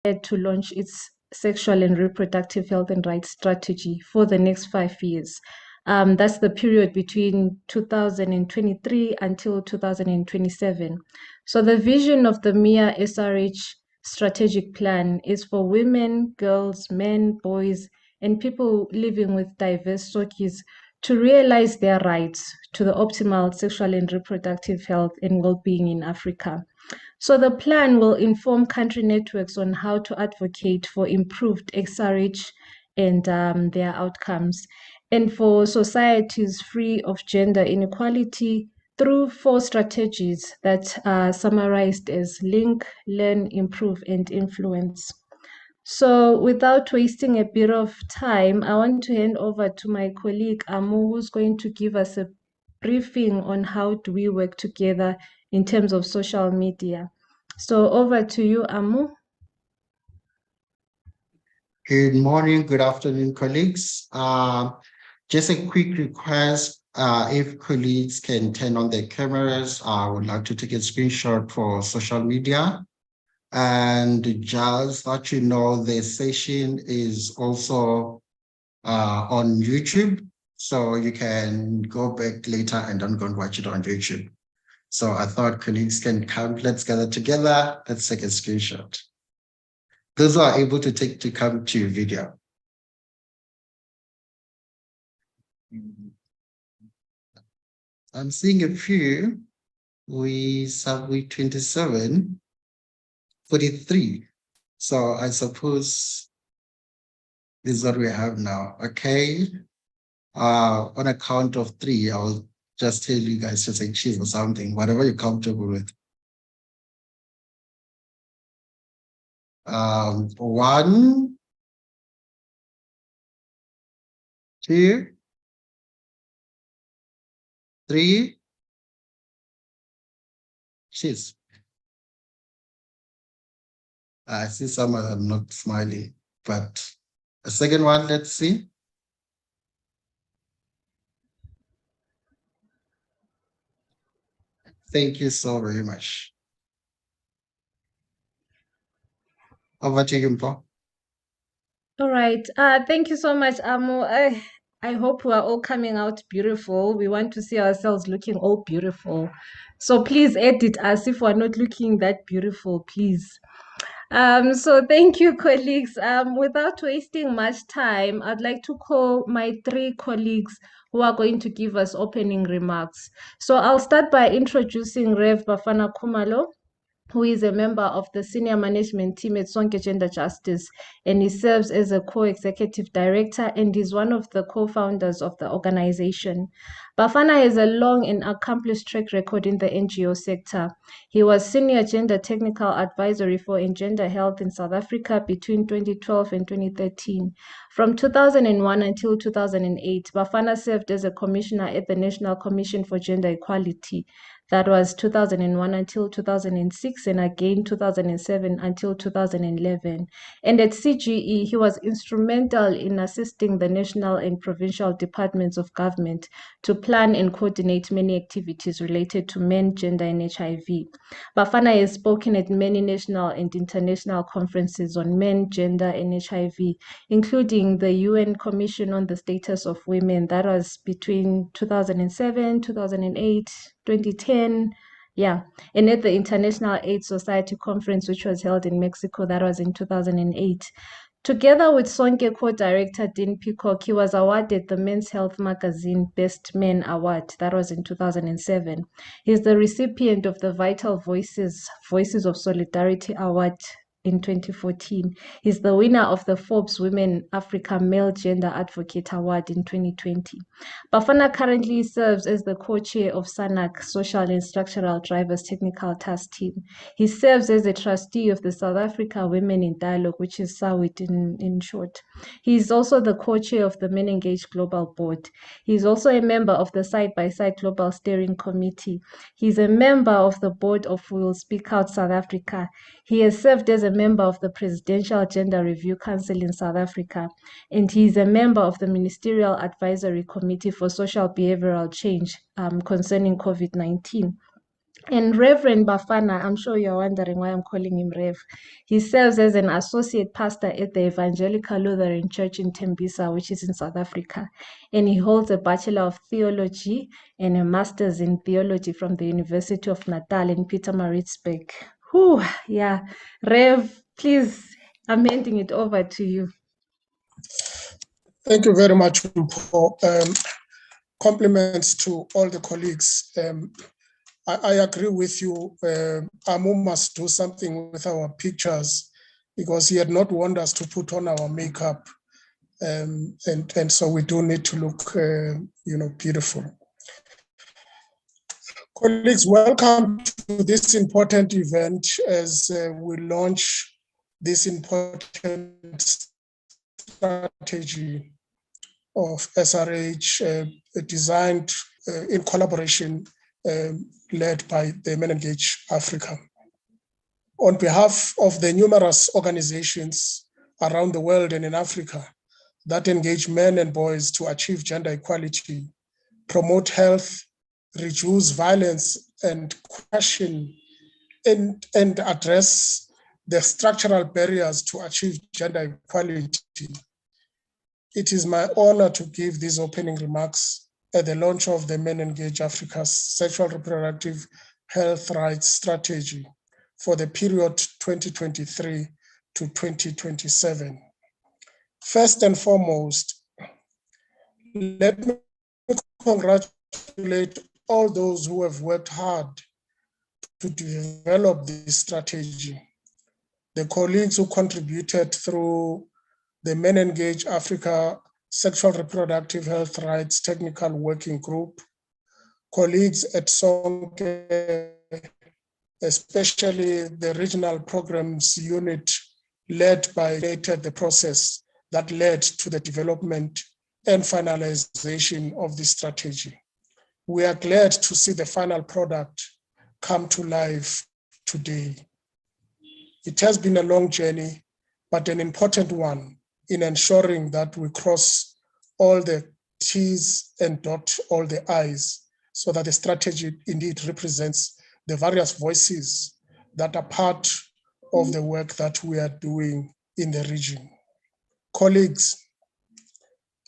to launch its sexual and reproductive health and rights strategy for the next 5 years. That's the period between 2023 until 2027. So the vision of the MIA SRH strategic plan is for women, girls, men, boys, and people living with diverse SOCIs to realize their rights to the optimal sexual and reproductive health and well-being in Africa. So the plan will inform country networks on how to advocate for improved SRH and their outcomes, and for societies free of gender inequality through 4 strategies that are summarized as link, learn, improve, and influence. So without wasting a bit of time, I want to hand over to my colleague Amu, who's going to give us a briefing on how do we work together in terms of social media. So over to you, Amu. Good morning, good afternoon, colleagues. Just a quick request, if colleagues can turn on their cameras, I would like to take a screenshot for social media. And just let you know, the session is also on YouTube, so you can go back later and then go and watch it on YouTube. So I thought colleagues can come, let's gather together, let's take a screenshot. Those who are able to come to video. I'm seeing a few. We submit 27, 43. So I suppose this is what we have now. Okay. On a count of 3, I'll just tell you guys to say cheese or something, whatever you're comfortable with. 1, 2, 3, cheese. I see some of them not smiling, but a second one, let's see. Thank you so very much. Over to you, Mpo. All right. Thank you so much, Amu. I hope we are all coming out beautiful. We want to see ourselves looking all beautiful. So please edit us if we're not looking that beautiful, please. So thank you, colleagues. Without wasting much time, I'd like to call my 3 colleagues who are going to give us opening remarks. So I'll start by introducing Rev Bafana Kumalo, who is a member of the senior management team at Sonke Gender Justice, and he serves as a co-executive director and is one of the co-founders of the organization. Bafana has a long and accomplished track record in the NGO sector. He was senior gender technical advisory for Engender Health in South Africa between 2012 and 2013. From 2001 until 2008, Bafana served as a commissioner at the National Commission for Gender Equality. That was 2001 until 2006, and again 2007 until 2011. And at CGE, he was instrumental in assisting the national and provincial departments of government to plan and coordinate many activities related to men, gender, and HIV. Bafana has spoken at many national and international conferences on men, gender, and HIV, including the UN Commission on the Status of Women. That was between 2007, 2008, 2010, yeah, and at the International AIDS Society Conference, which was held in Mexico, that was in 2008. Together with Sonke co-director Dean Peacock, he was awarded the Men's Health Magazine Best Men Award. That was in 2007. He's the recipient of the Vital Voices of Solidarity Award in 2014. He's the winner of the Forbes Women Africa Male Gender Advocate Award in 2020. Bafana currently serves as the co-chair of SANAC, Social and Structural Drivers Technical Task Team. He serves as a trustee of the South Africa Women in Dialogue, which is SAWIT in short. He is also the co-chair of the MenEngage Global Board. He is also a member of the Side by Side Global Steering Committee. He's a member of the board of We Will Speak Out South Africa. He has served as a member of the Presidential Gender Review Council in South Africa, and he is a member of the Ministerial Advisory Committee for Social Behavioral Change concerning COVID-19. And Reverend Bafana, I'm sure you're wondering why I'm calling him Rev. He serves as an associate pastor at the Evangelical Lutheran Church in Tembisa, which is in South Africa. And he holds a Bachelor of Theology and a Master's in Theology from the University of Natal in Pietermaritzburg. Whew, yeah. Rev, please, I'm handing it over to you. Thank you very much, Mpho. Compliments to all the colleagues. I agree with you. Amu must do something with our pictures because he had not wanted us to put on our makeup. And so we do need to look, beautiful. Colleagues, welcome to this important event as we launch this important strategy of SRH designed in collaboration led by the MenEngage Africa. On behalf of the numerous organizations around the world and in Africa that engage men and boys to achieve gender equality, promote health, reduce violence, and question and address the structural barriers to achieve gender equality, it is my honor to give these opening remarks at the launch of the MenEngage Africa's Sexual Reproductive Health Rights Strategy for the period 2023 to 2027. First and foremost, let me congratulate all those who have worked hard to develop this strategy. The colleagues who contributed through the MenEngage Africa Sexual Reproductive Health Rights Technical Working Group, colleagues at SONKE, especially the Regional Programs Unit led by the process that led to the development and finalization of this strategy. We are glad to see the final product come to life today. It has been a long journey, but an important one in ensuring that we cross all the T's and dot all the I's so that the strategy indeed represents the various voices that are part of the work that we are doing in the region. Colleagues,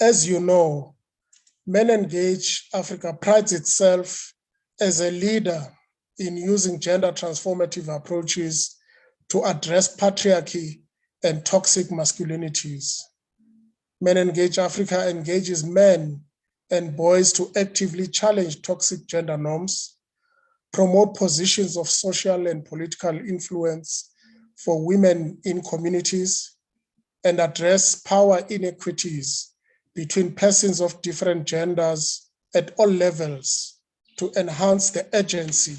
as you know, MenEngage Africa prides itself as a leader in using gender transformative approaches to address patriarchy and toxic masculinities. MenEngage Africa engages men and boys to actively challenge toxic gender norms, promote positions of social and political influence for women in communities, and address power inequities between persons of different genders at all levels to enhance the agency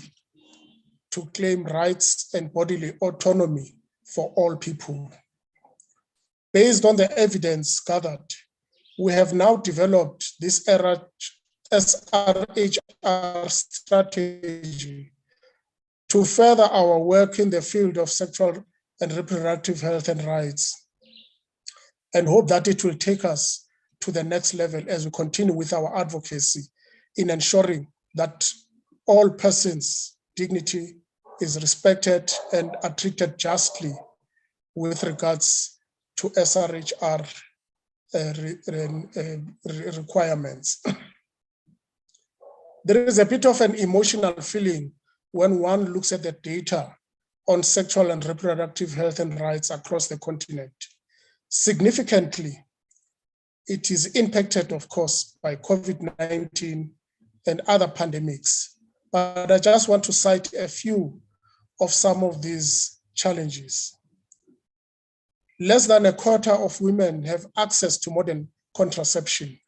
to claim rights and bodily autonomy for all people. Based on the evidence gathered, we have now developed this SRHR strategy to further our work in the field of sexual and reproductive health and rights, and hope that it will take us to the next level as we continue with our advocacy in ensuring that all persons' dignity is respected and are treated justly with regards to SRHR requirements. There is a bit of an emotional feeling when one looks at the data on sexual and reproductive health and rights across the continent. Significantly, it is impacted, of course, by COVID-19 and other pandemics. But I just want to cite a few of some of these challenges. Less than a quarter of women have access to modern contraception.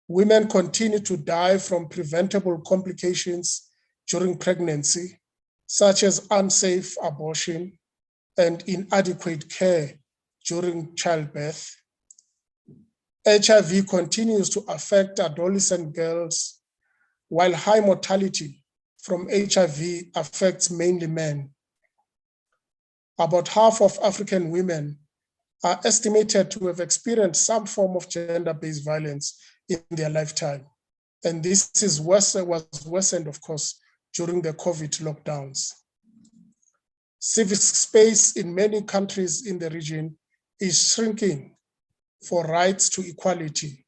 Women continue to die from preventable complications during pregnancy, such as unsafe abortion and inadequate care during childbirth. HIV continues to affect adolescent girls, while high mortality from HIV affects mainly men. About half of African women are estimated to have experienced some form of gender-based violence in their lifetime. And this was worsened, of course, during the COVID lockdowns. Civic space in many countries in the region is shrinking for rights to equality,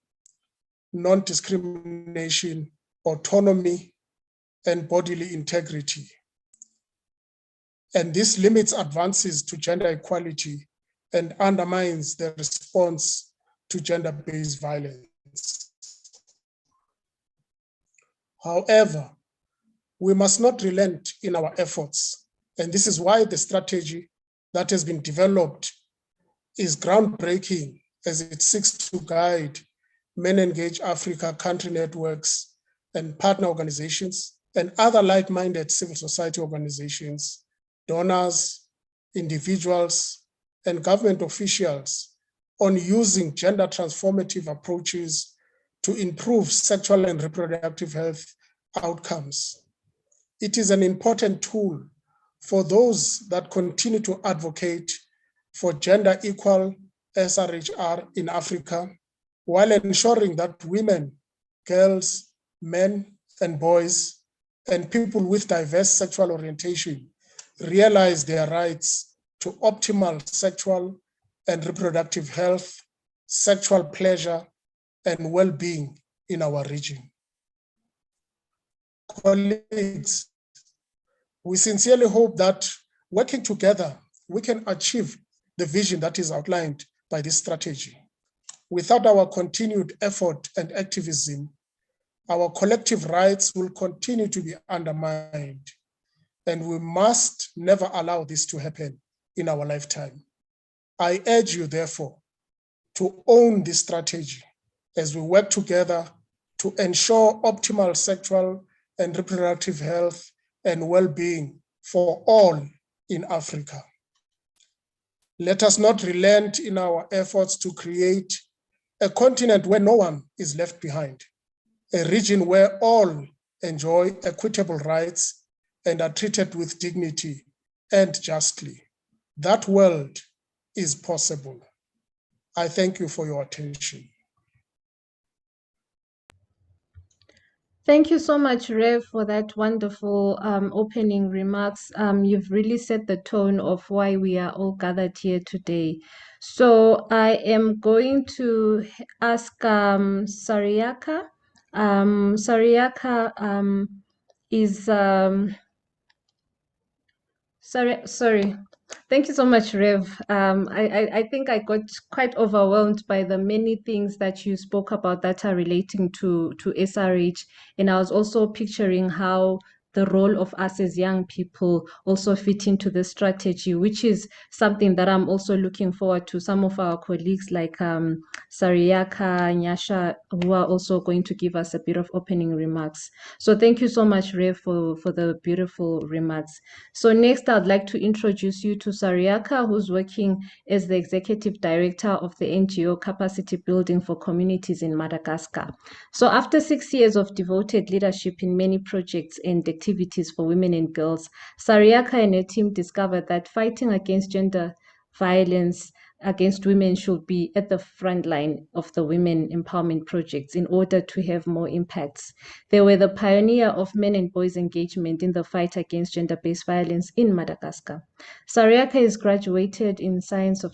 non-discrimination, autonomy, and bodily integrity. And this limits advances to gender equality and undermines the response to gender-based violence. However, we must not relent in our efforts, and this is why the strategy that has been developed is groundbreaking as it seeks to guide MenEngage Africa country networks and partner organizations and other like-minded civil society organizations, donors, individuals, and government officials on using gender transformative approaches to improve sexual and reproductive health outcomes. It is an important tool for those that continue to advocate for gender equal SRHR in Africa, while ensuring that women, girls, men, and boys, and people with diverse sexual orientation realize their rights to optimal sexual and reproductive health, sexual pleasure, and well-being in our region. Colleagues, we sincerely hope that working together, we can achieve the vision that is outlined by this strategy. Without our continued effort and activism, our collective rights will continue to be undermined, and we must never allow this to happen in our lifetime. I urge you, therefore, to own this strategy as we work together to ensure optimal sexual and reproductive health and well-being for all in Africa. Let us not relent in our efforts to create a continent where no one is left behind, a region where all enjoy equitable rights and are treated with dignity and justly. That world is possible. I thank you for your attention. Thank you so much, Rev, for that wonderful opening remarks. You've really set the tone of why we are all gathered here today. So I am going to ask Sariaka. Sariaka is sorry. Thank you so much, Rev. I think I got quite overwhelmed by the many things that you spoke about that are relating to SRH. And I was also picturing how the role of us as young people also fit into the strategy, which is something that I'm also looking forward to. Some of our colleagues like Sariaka, Nyasha, who are also going to give us a bit of opening remarks. So thank you so much, Rev, for the beautiful remarks. So next, I'd like to introduce you to Sariaka, who's working as the Executive Director of the NGO Capacity Building for Communities in Madagascar. So after 6 years of devoted leadership in many projects and activities for women and girls, Sariaka and her team discovered that fighting against gender violence against women should be at the front line of the women empowerment projects in order to have more impacts. They were the pioneer of men and boys engagement in the fight against gender-based violence in Madagascar. Sariaka is graduated in Science of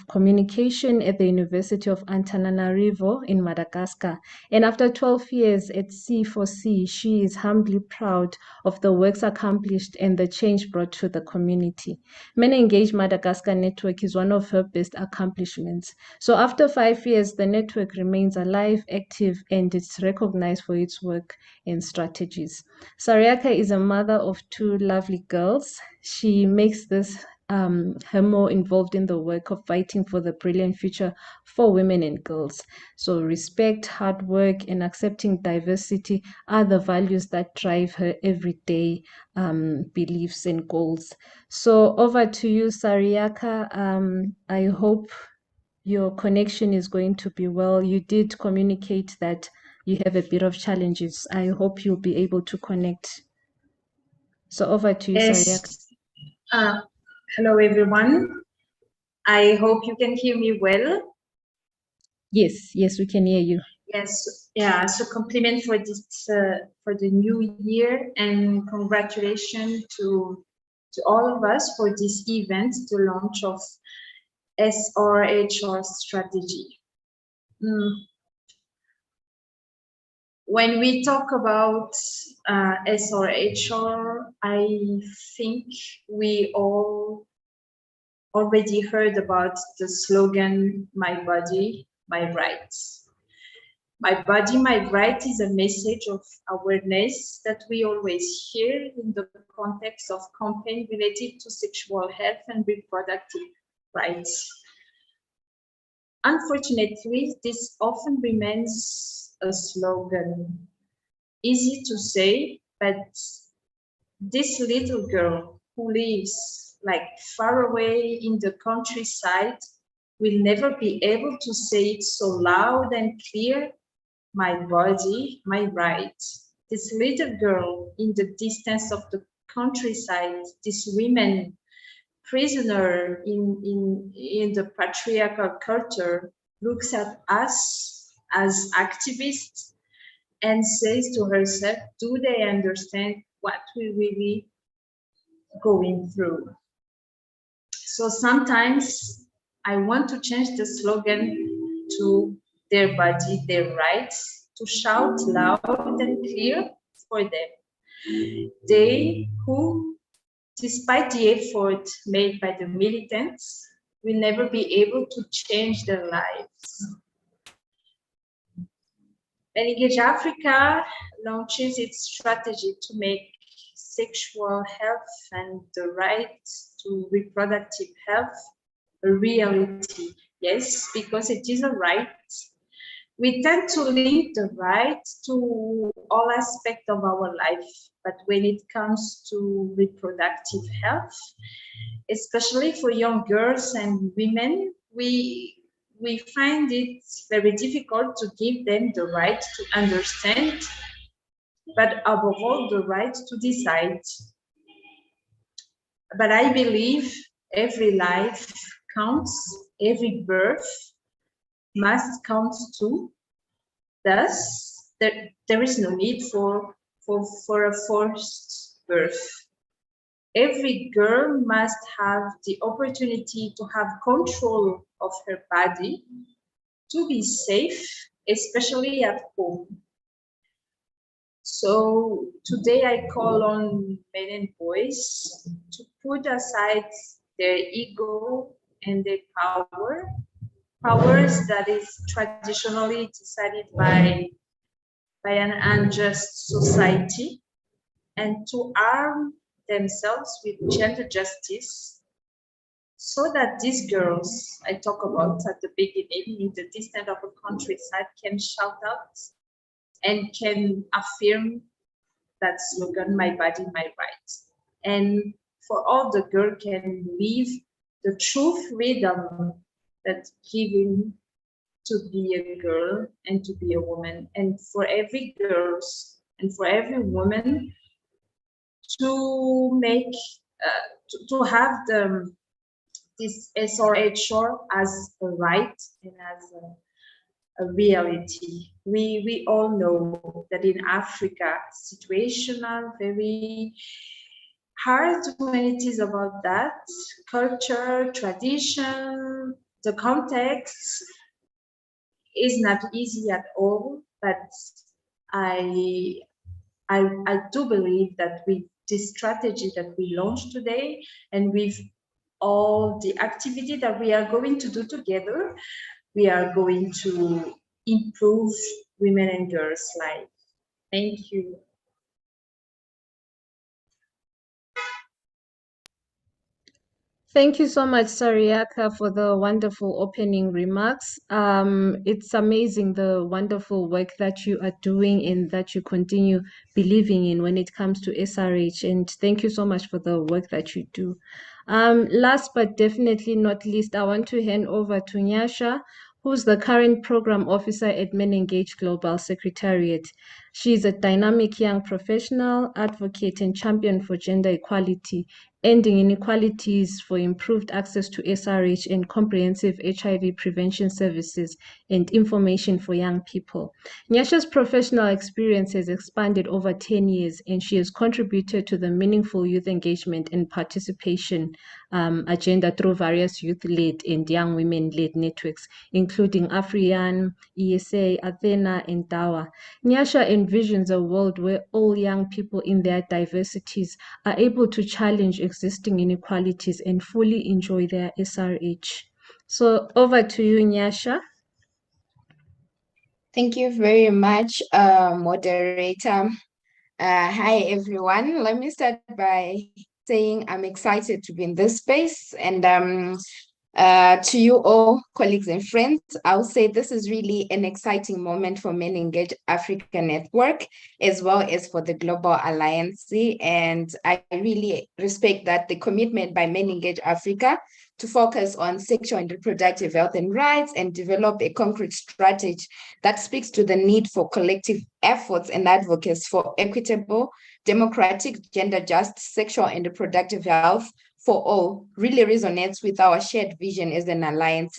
Communication at the University of Antananarivo in Madagascar. And after 12 years at C4C, she is humbly proud of the works accomplished and the change brought to the community. MenEngage Madagascar Network is one of her best accomplishments. So after 5 years, the network remains alive, active, and it's recognized for its work and strategies. Sariaka is a mother of 2 lovely girls. She makes this her more involved in the work of fighting for the brilliant future for women and girls. So respect, hard work, and accepting diversity are the values that drive her everyday beliefs and goals. So over to you, Sariaka. I hope your connection is going to be well. You did communicate that you have a bit of challenges. I hope you'll be able to connect. So over to you, Sariaka. Hello, everyone. I hope you can hear me well. Yes, we can hear you. Yes, yeah. So compliment for this for the new year, and congratulations to all of us for this event, the launch of SRHR strategy. When we talk about SRHR, I think we all already heard about the slogan, "My body, my rights." My body, my right is a message of awareness that we always hear in the context of campaign related to sexual health and reproductive rights. Unfortunately, this often remains a slogan, easy to say, but this little girl who lives like far away in the countryside will never be able to say it so loud and clear. My body, my right. This little girl in the distance of the countryside, this woman prisoner in the patriarchal culture, looks at us as activists and says to herself, do they understand what we're really going through? So sometimes I want to change the slogan to their body, their rights, to shout loud and clear for them. They who, despite the effort made by the militants, will never be able to change their lives. MenEngage Africa launches its strategy to make sexual health and the right to reproductive health a reality. Yes, because it is a right. We tend to link the right to all aspects of our life, but when it comes to reproductive health, especially for young girls and women, we find it very difficult to give them the right to understand, but above all, the right to decide. But I believe every life counts, every birth must count too. Thus, there is no need for a forced birth. Every girl must have the opportunity to have control of her body, to be safe, especially at home. So today I call on men and boys to put aside their ego and their powers that is traditionally decided by an unjust society, and to arm themselves with gender justice, so that these girls I talk about at the beginning in the distant of a countryside can shout out and can affirm that slogan, my body, my right. And for all the girl can live the true freedom that giving to be a girl and to be a woman. And for every girl and for every woman to make, to have this SRHR as a right and as a reality. We all know that in Africa, situation are very hard when it is about that culture, tradition, the context is not easy at all. But I do believe that with this strategy that we launched today, and with all the activity that we are going to do together, we are going to improve women and girls' life. Thank you. Thank you so much, Sariaka, for the wonderful opening remarks. It's amazing the wonderful work that you are doing and that you continue believing in when it comes to SRH. And thank you so much for the work that you do. Last but definitely not least, I want to hand over to Nyasha, who's the current program officer at MenEngage Global Secretariat. She's a dynamic young professional, advocate, and champion for gender equality ending inequalities for improved access to SRH and comprehensive HIV prevention services and information for young people. Nyasha's professional experience has expanded over 10 years, and she has contributed to the meaningful youth engagement and participation agenda through various youth-led and young women-led networks, including AfriYan, ESA, Athena, and Dawa. Nyasha envisions a world where all young people in their diversities are able to challenge existing inequalities and fully enjoy their SRH. So over to you, Nyasha. Thank you very much, moderator. Hi, everyone. Let me start by saying I'm excited to be in this space. And to you all, colleagues and friends, I'll say this is really an exciting moment for MenEngage Africa Network, as well as for the Global Alliance. And I really respect that the commitment by MenEngage Africa to focus on sexual and reproductive health and rights and develop a concrete strategy that speaks to the need for collective efforts and advocacy for equitable, democratic, gender just, sexual and reproductive health for all really resonates with our shared vision as an alliance,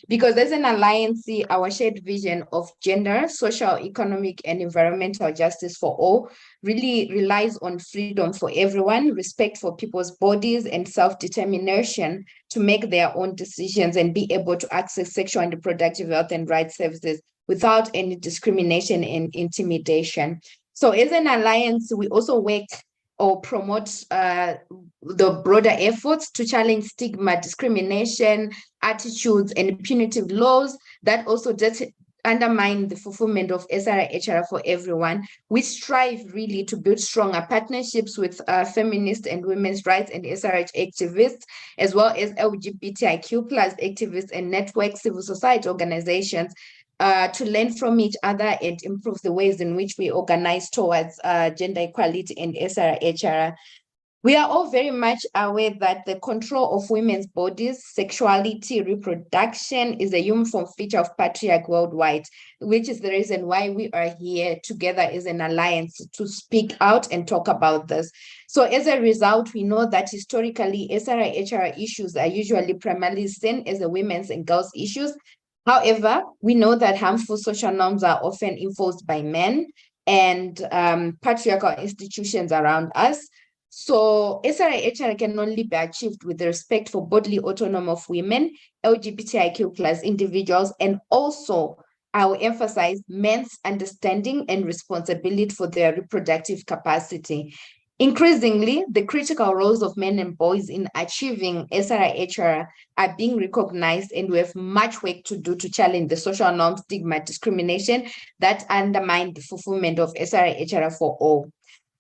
because as an alliance, our shared vision of gender, social, economic, and environmental justice for all really relies on freedom for everyone, respect for people's bodies, and self-determination to make their own decisions and be able to access sexual and reproductive health and rights services without any discrimination and intimidation. So as an alliance, we also work or promote the broader efforts to challenge stigma, discrimination, attitudes, and punitive laws that also just undermine the fulfillment of SRHR for everyone. We strive really to build stronger partnerships with feminist and women's rights and SRH activists, as well as LGBTIQ+ activists and network civil society organizations, to learn from each other and improve the ways in which we organize towards gender equality and SRHR. We are all very much aware that the control of women's bodies, sexuality, reproduction is a uniform feature of patriarchy worldwide, which is the reason why we are here together as an alliance to speak out and talk about this. So as a result, we know that historically, SRHR issues are usually primarily seen as a women's and girls' issues. However, we know that harmful social norms are often enforced by men and patriarchal institutions around us. So SRHR can only be achieved with the respect for bodily autonomy of women, LGBTIQ+ individuals, and also I will emphasize men's understanding and responsibility for their reproductive capacity. Increasingly, the critical roles of men and boys in achieving SRHR are being recognized, and we have much work to do to challenge the social norms, stigma, discrimination that undermine the fulfillment of SRHR for all.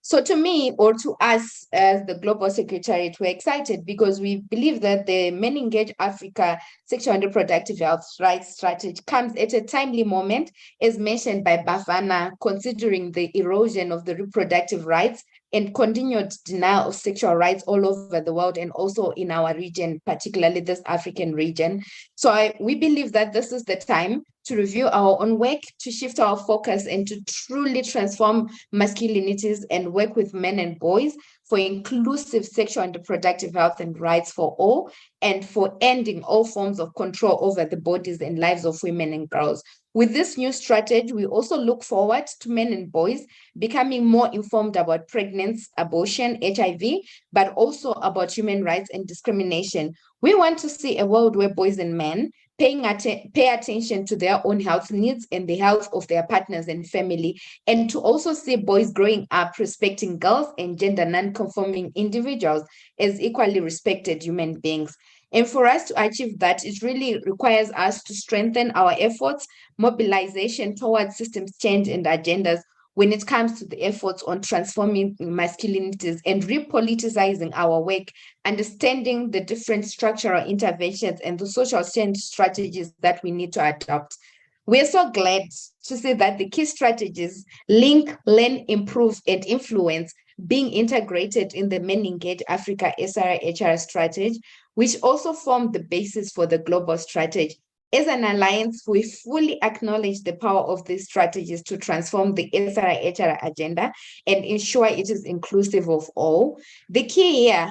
So to me, or to us as the Global Secretariat, we're excited because we believe that the MenEngage Africa Sexual and Reproductive Health Rights Strategy comes at a timely moment, as mentioned by Bafana, considering the erosion of the reproductive rights and continued denial of sexual rights all over the world and also in our region, particularly this African region. So we believe that this is the time to review our own work, to shift our focus and to truly transform masculinities and work with men and boys for inclusive sexual and reproductive health and rights for all, and for ending all forms of control over the bodies and lives of women and girls. With this new strategy, we also look forward to men and boys becoming more informed about pregnancy, abortion, HIV, but also about human rights and discrimination. We want to see a world where boys and men pay attention to their own health needs and the health of their partners and family, and to also see boys growing up respecting girls and gender non-conforming individuals as equally respected human beings. And for us to achieve that, it really requires us to strengthen our efforts, mobilization towards systems change and agendas when it comes to the efforts on transforming masculinities and repoliticizing our work, understanding the different structural interventions and the social change strategies that we need to adopt. We are so glad to see that the key strategies link, learn, improve, and influence being integrated in the MenEngage Africa SRHR strategy, which also form the basis for the global strategy. As an alliance, we fully acknowledge the power of these strategies to transform the SRHR agenda and ensure it is inclusive of all. The key here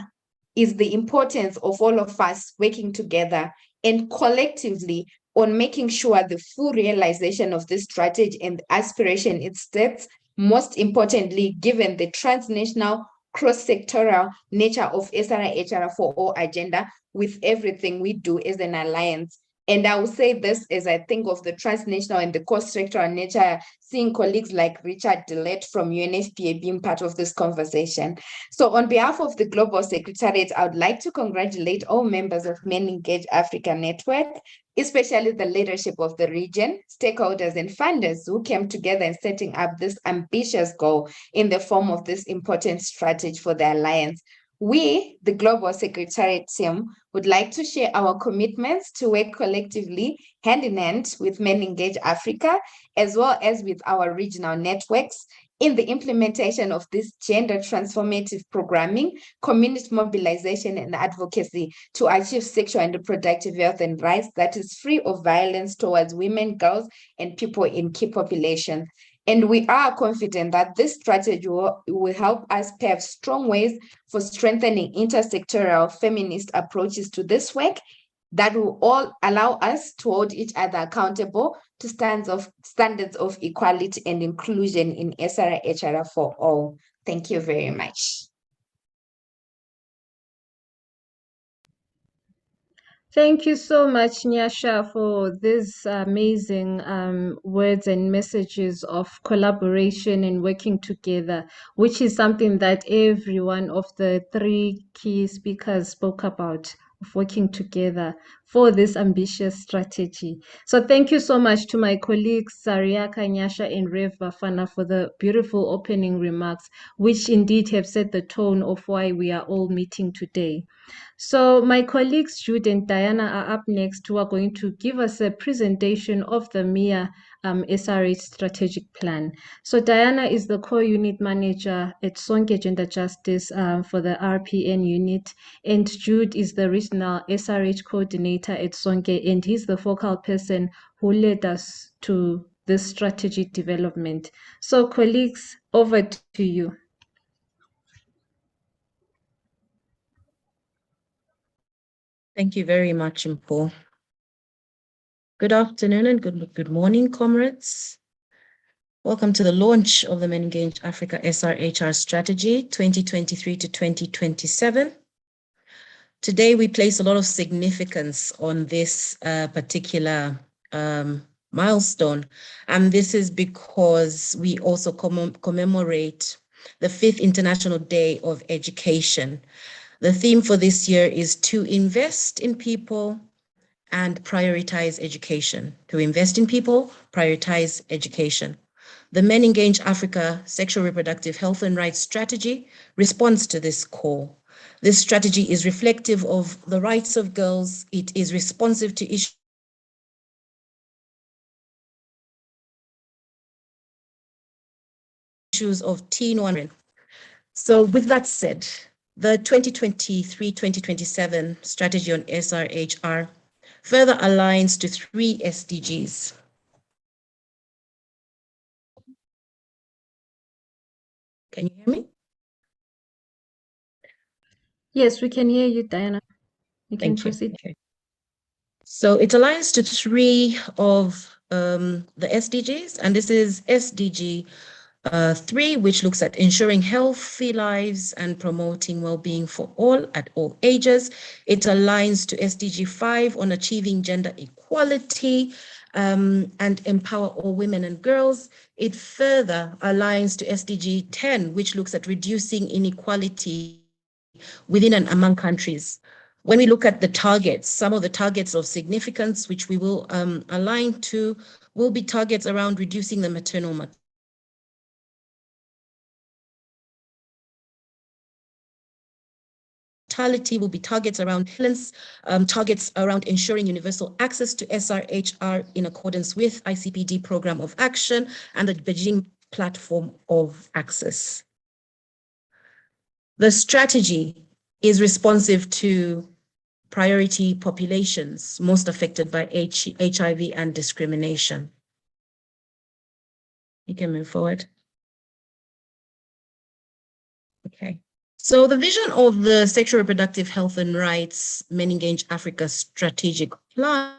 is the importance of all of us working together and collectively on making sure the full realization of this strategy and aspiration it sets, most importantly, given the transnational cross-sectoral nature of SRHR for all agenda with everything we do as an alliance. And I will say this as I think of the transnational and the cross-sectoral nature, seeing colleagues like Richard Dillett from UNFPA being part of this conversation. So on behalf of the Global Secretariat, I would like to congratulate all members of MenEngage Africa Network, especially the leadership of the region, stakeholders and funders who came together in setting up this ambitious goal in the form of this important strategy for the Alliance. We, the Global Secretariat team, would like to share our commitments to work collectively hand in hand with MenEngage Africa, as well as with our regional networks in the implementation of this gender transformative programming, community mobilization and advocacy to achieve sexual and reproductive health and rights that is free of violence towards women, girls, and people in key populations. And we are confident that this strategy will help us pave strong ways for strengthening intersectoral feminist approaches to this work that will all allow us to hold each other accountable to standards of equality and inclusion in SRHR for all. Thank you very much. Thank you so much, Nyasha, for these amazing words and messages of collaboration and working together, which is something that every one of the three key speakers spoke about, of working together for this ambitious strategy. So thank you so much to my colleagues, Sariaka, Nyasha, and Rev Bafana for the beautiful opening remarks, which indeed have set the tone of why we are all meeting today. So my colleagues Jude and Diana are up next, who are going to give us a presentation of the MIA SRH strategic plan. So Diana is the core unit manager at Sonke Gender Justice for the RPN unit, and Jude is the regional SRH coordinator at Sonke, and he's the focal person who led us to this strategic development. So colleagues, over to you. Thank you very much, Mpho. Good afternoon and good morning, comrades. Welcome to the launch of the MenEngage Africa SRHR Strategy 2023 to 2027. Today, we place a lot of significance on this particular milestone, and this is because we also commemorate the 5th International Day of Education. The theme for this year is to invest in people and prioritize education. To invest in people, prioritize education. The MenEngage Africa Sexual Reproductive Health and Rights Strategy responds to this call. This strategy is reflective of the rights of girls. It is responsive to issues of teen women. So with that said, the 2023-2027 strategy on SRHR further aligns to 3 SDGs. Can you hear me? Yes, we can hear you, Diana. You can Thank you. proceed. Okay. So it aligns to 3 of the SDGs, and this is SDG 3, which looks at ensuring healthy lives and promoting well-being for all at all ages. It aligns to SDG 5 on achieving gender equality and empower all women and girls. It further aligns to SDG 10, which looks at reducing inequality within and among countries. When we look at the targets, some of the targets of significance, which we will align to, will be targets around reducing the maternal mortality, will be targets around violence, targets around ensuring universal access to SRHR in accordance with ICPD Program of Action and the Beijing Platform of Access. The strategy is responsive to priority populations most affected by HIV and discrimination. You can move forward. Okay. So the vision of the Sexual Reproductive Health and Rights MenEngage Africa Strategic Plan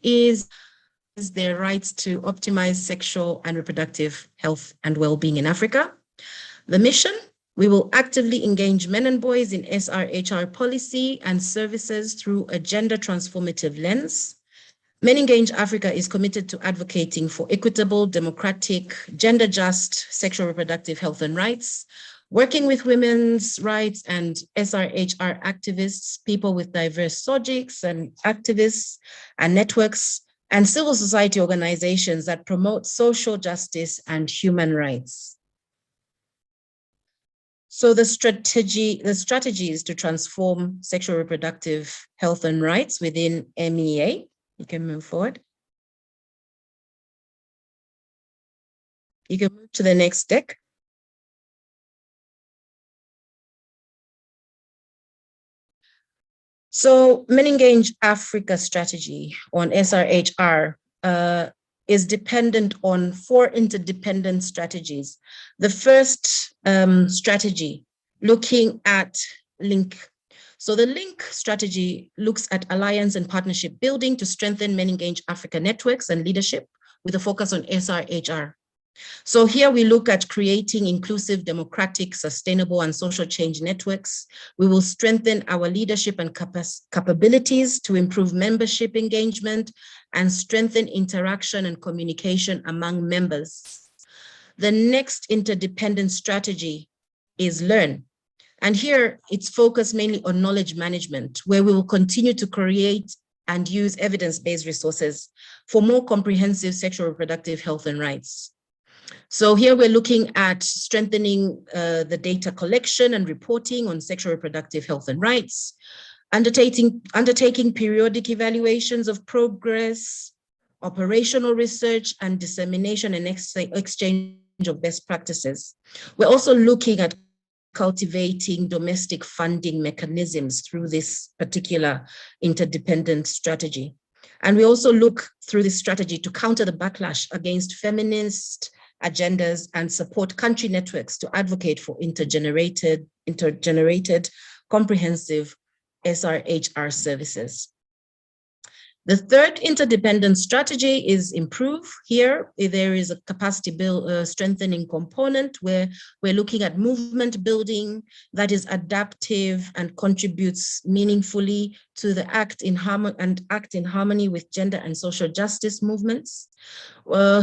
is their rights to optimize sexual and reproductive health and well-being in Africa. The mission: we will actively engage men and boys in SRHR policy and services through a gender transformative lens. MenEngage Africa is committed to advocating for equitable, democratic, gender just sexual reproductive health and rights, working with women's rights and SRHR activists, people with diverse subjects and activists and networks, and civil society organizations that promote social justice and human rights. So the strategy is to transform sexual reproductive health and rights within MEA. You can move forward. You can move to the next deck. So MenEngage Africa strategy on SRHR is dependent on 4 interdependent strategies. The first strategy, looking at link. So the link strategy looks at alliance and partnership building to strengthen MenEngage Africa networks and leadership with a focus on SRHR. So here we look at creating inclusive, democratic, sustainable, and social change networks. We will strengthen our leadership and capabilities to improve membership engagement and strengthen interaction and communication among members. The next interdependent strategy is learn. And here it's focused mainly on knowledge management, where we will continue to create and use evidence-based resources for more comprehensive sexual reproductive health and rights. So here we're looking at strengthening the data collection and reporting on sexual reproductive health and rights, undertaking periodic evaluations of progress, operational research and dissemination and exchange of best practices. We're also looking at cultivating domestic funding mechanisms through this particular interdependent strategy. And we also look through this strategy to counter the backlash against feminist agendas and support country networks to advocate for intergenerated, comprehensive SRHR services. The third interdependent strategy is improve. Here, there is a capacity strengthening component where we're looking at movement building that is adaptive and contributes meaningfully to the act in harmony with gender and social justice movements.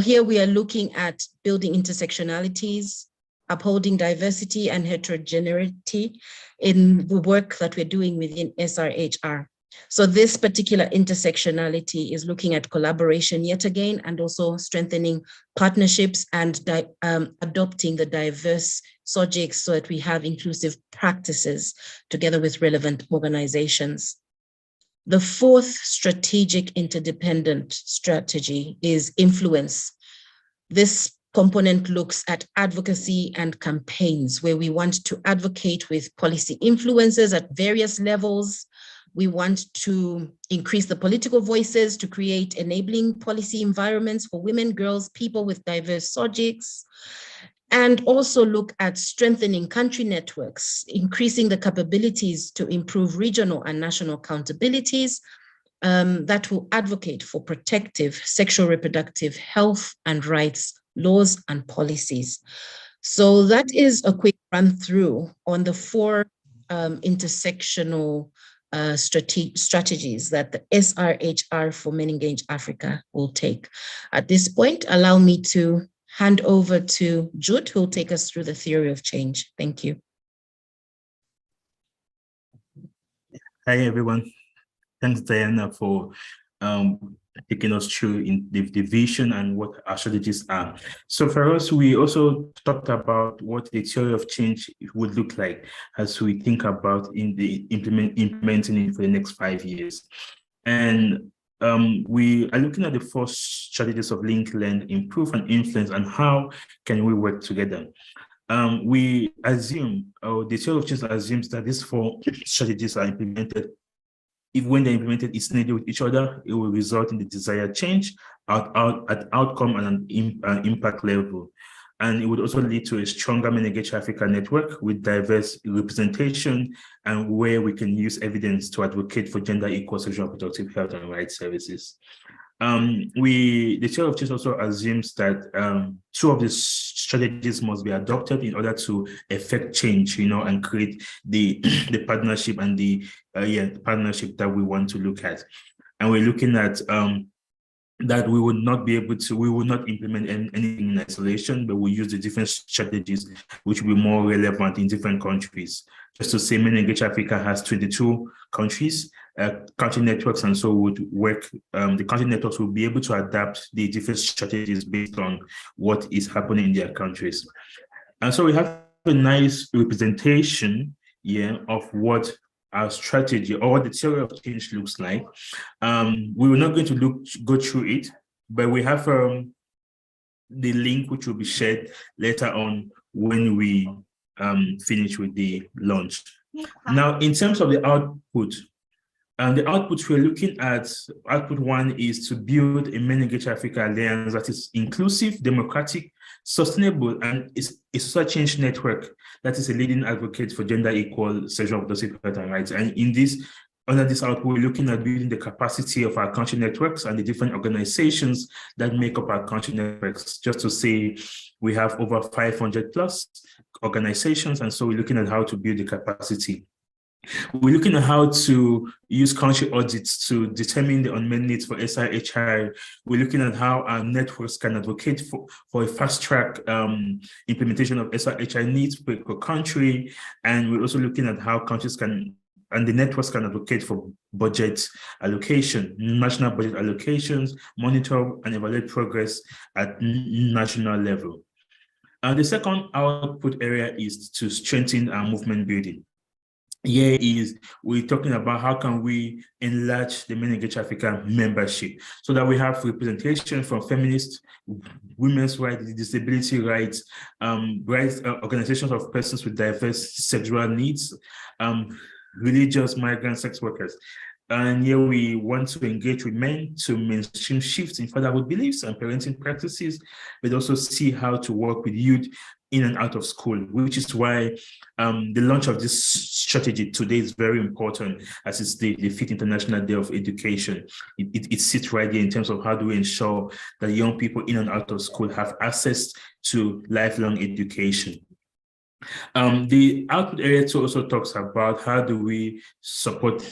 Here we are looking at building intersectionalities, upholding diversity and heterogeneity in the work that we're doing within SRHR. So this particular intersectionality is looking at collaboration yet again, and also strengthening partnerships and adopting the diverse subjects so that we have inclusive practices together with relevant organizations. The fourth strategic interdependent strategy is influence. This component looks at advocacy and campaigns where we want to advocate with policy influencers at various levels. We want to increase the political voices to create enabling policy environments for women, girls, people with diverse subjects, and also look at strengthening country networks, increasing the capabilities to improve regional and national accountabilities that will advocate for protective sexual reproductive health and rights, laws and policies. So that is a quick run through on the 4 intersectional strategies that the SRHR for MenEngage Africa will take. At this point, allow me to hand over to Jude, who will take us through the theory of change. Thank you. Hi, everyone. Thanks, Diana, for taking us through in the vision and what our strategies are. So for us, we also talked about what the theory of change would look like as we think about implementing it for the next 5 years. And we are looking at the 4 strategies of link, learn, improve, and influence, and how can we work together. We assume, or the theory of change assumes that these 4 strategies are implemented if when they're implemented, it's needed with each other, it will result in the desired change at outcome and an impact level. And it would also lead to a stronger MenEngage Africa network with diverse representation and where we can use evidence to advocate for gender equal sexual and reproductive health and rights services. The theory of change also assumes that two of the strategies must be adopted in order to effect change, and create the partnership and the partnership that we want to look at. And we're looking at that we would not implement anything in isolation, but we use the different strategies which will be more relevant in different countries. Just to say, MenEngage Africa has 22 countries, country networks, and so would work. The country networks will be able to adapt the different strategies based on what is happening in their countries. And so we have a nice representation of what our strategy or what the theory of change looks like. We were not going to go through it, but we have the link which will be shared later on when we finish with the launch. Now, in terms of the output, the output we're looking at, output one is to build a MenEngage Africa alliance that is inclusive, democratic, sustainable, and is a social change network that is a leading advocate for gender equal sexual and reproductive health and rights. And under this output, we're looking at building the capacity of our country networks and the different organizations that make up our country networks. Just to say, we have over 500 plus organizations, and so we're looking at how to build the capacity. We're looking at how to use country audits to determine the unmet needs for SRHR. We're looking at how our networks can advocate for a fast-track implementation of SRHR needs per country. And we're also looking at how countries and the networks can advocate for budget allocation, national budget allocations, monitor and evaluate progress at national level. The second output area is to strengthen our movement building. Here we're talking about how can we enlarge the MenEngage Africa membership so that we have representation from feminist, women's rights, disability rights, organizations of persons with diverse sexual needs, religious, migrant, sex workers. And here we want to engage with men to mainstream shifts in fatherhood beliefs and parenting practices, but also see how to work with youth in and out of school, which is why the launch of this strategy today is very important, as it's the 5th International Day of Education. It sits right here in terms of how do we ensure that young people in and out of school have access to lifelong education. The output area too also talks about how do we support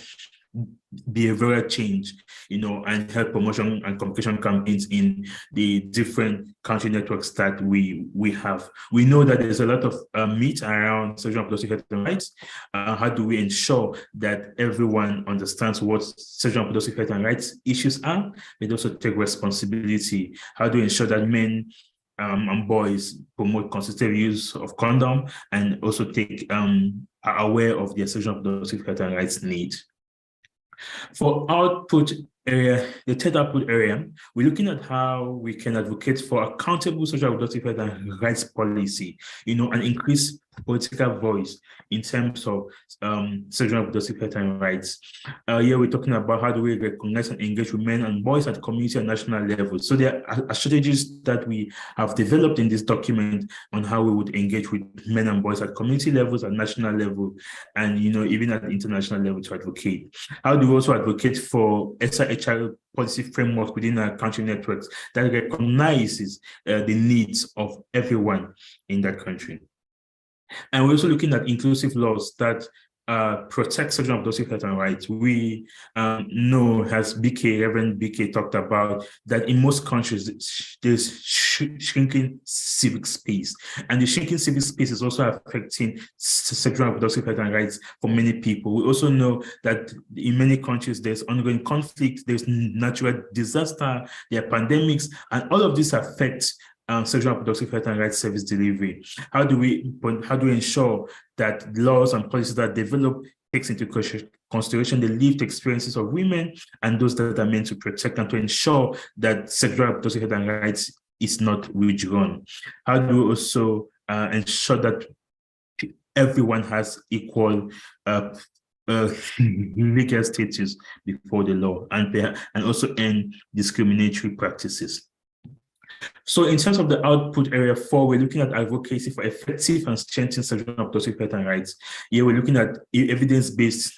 behavioral change, and health promotion and communication campaigns in the different country networks that we have. We know that there's a lot of myth around sexual and reproductive health and rights. How do we ensure that everyone understands what sexual and reproductive health and rights issues are, but also take responsibility? How do we ensure that men and boys promote consistent use of condom and also are aware of their sexual and reproductive health and rights needs? For output area, the third output area, we're looking at how we can advocate for accountable social and reproductive health and rights policy, and increase political voice in terms of sexual and reproductive health and rights. Here we're talking about how do we recognize and engage with men and boys at community and national levels. So there are strategies that we have developed in this document on how we would engage with men and boys at community levels, at national level, and even at international level to advocate. How do we also advocate for SRHR policy framework within our country networks that recognizes the needs of everyone in that country? And we're also looking at inclusive laws that protect sexual and reproductive health and rights. We know, as Reverend BK talked about, that in most countries, there's shrinking civic space. And the shrinking civic space is also affecting sexual and reproductive health and rights for many people. We also know that in many countries, there's ongoing conflict, there's natural disaster, there are pandemics, and all of this affects sexual and reproductive health and rights service delivery. How do we ensure that laws and policies that develop takes into consideration the lived experiences of women and those that are meant to protect and to ensure that sexual and reproductive health and rights is not withdrawn? How do we also ensure that everyone has equal legal status before the law, and also end discriminatory practices. So in terms of the output area 4, we're looking at advocacy for effective and strengthened sexual and reproductive health and rights. Here we're looking at evidence-based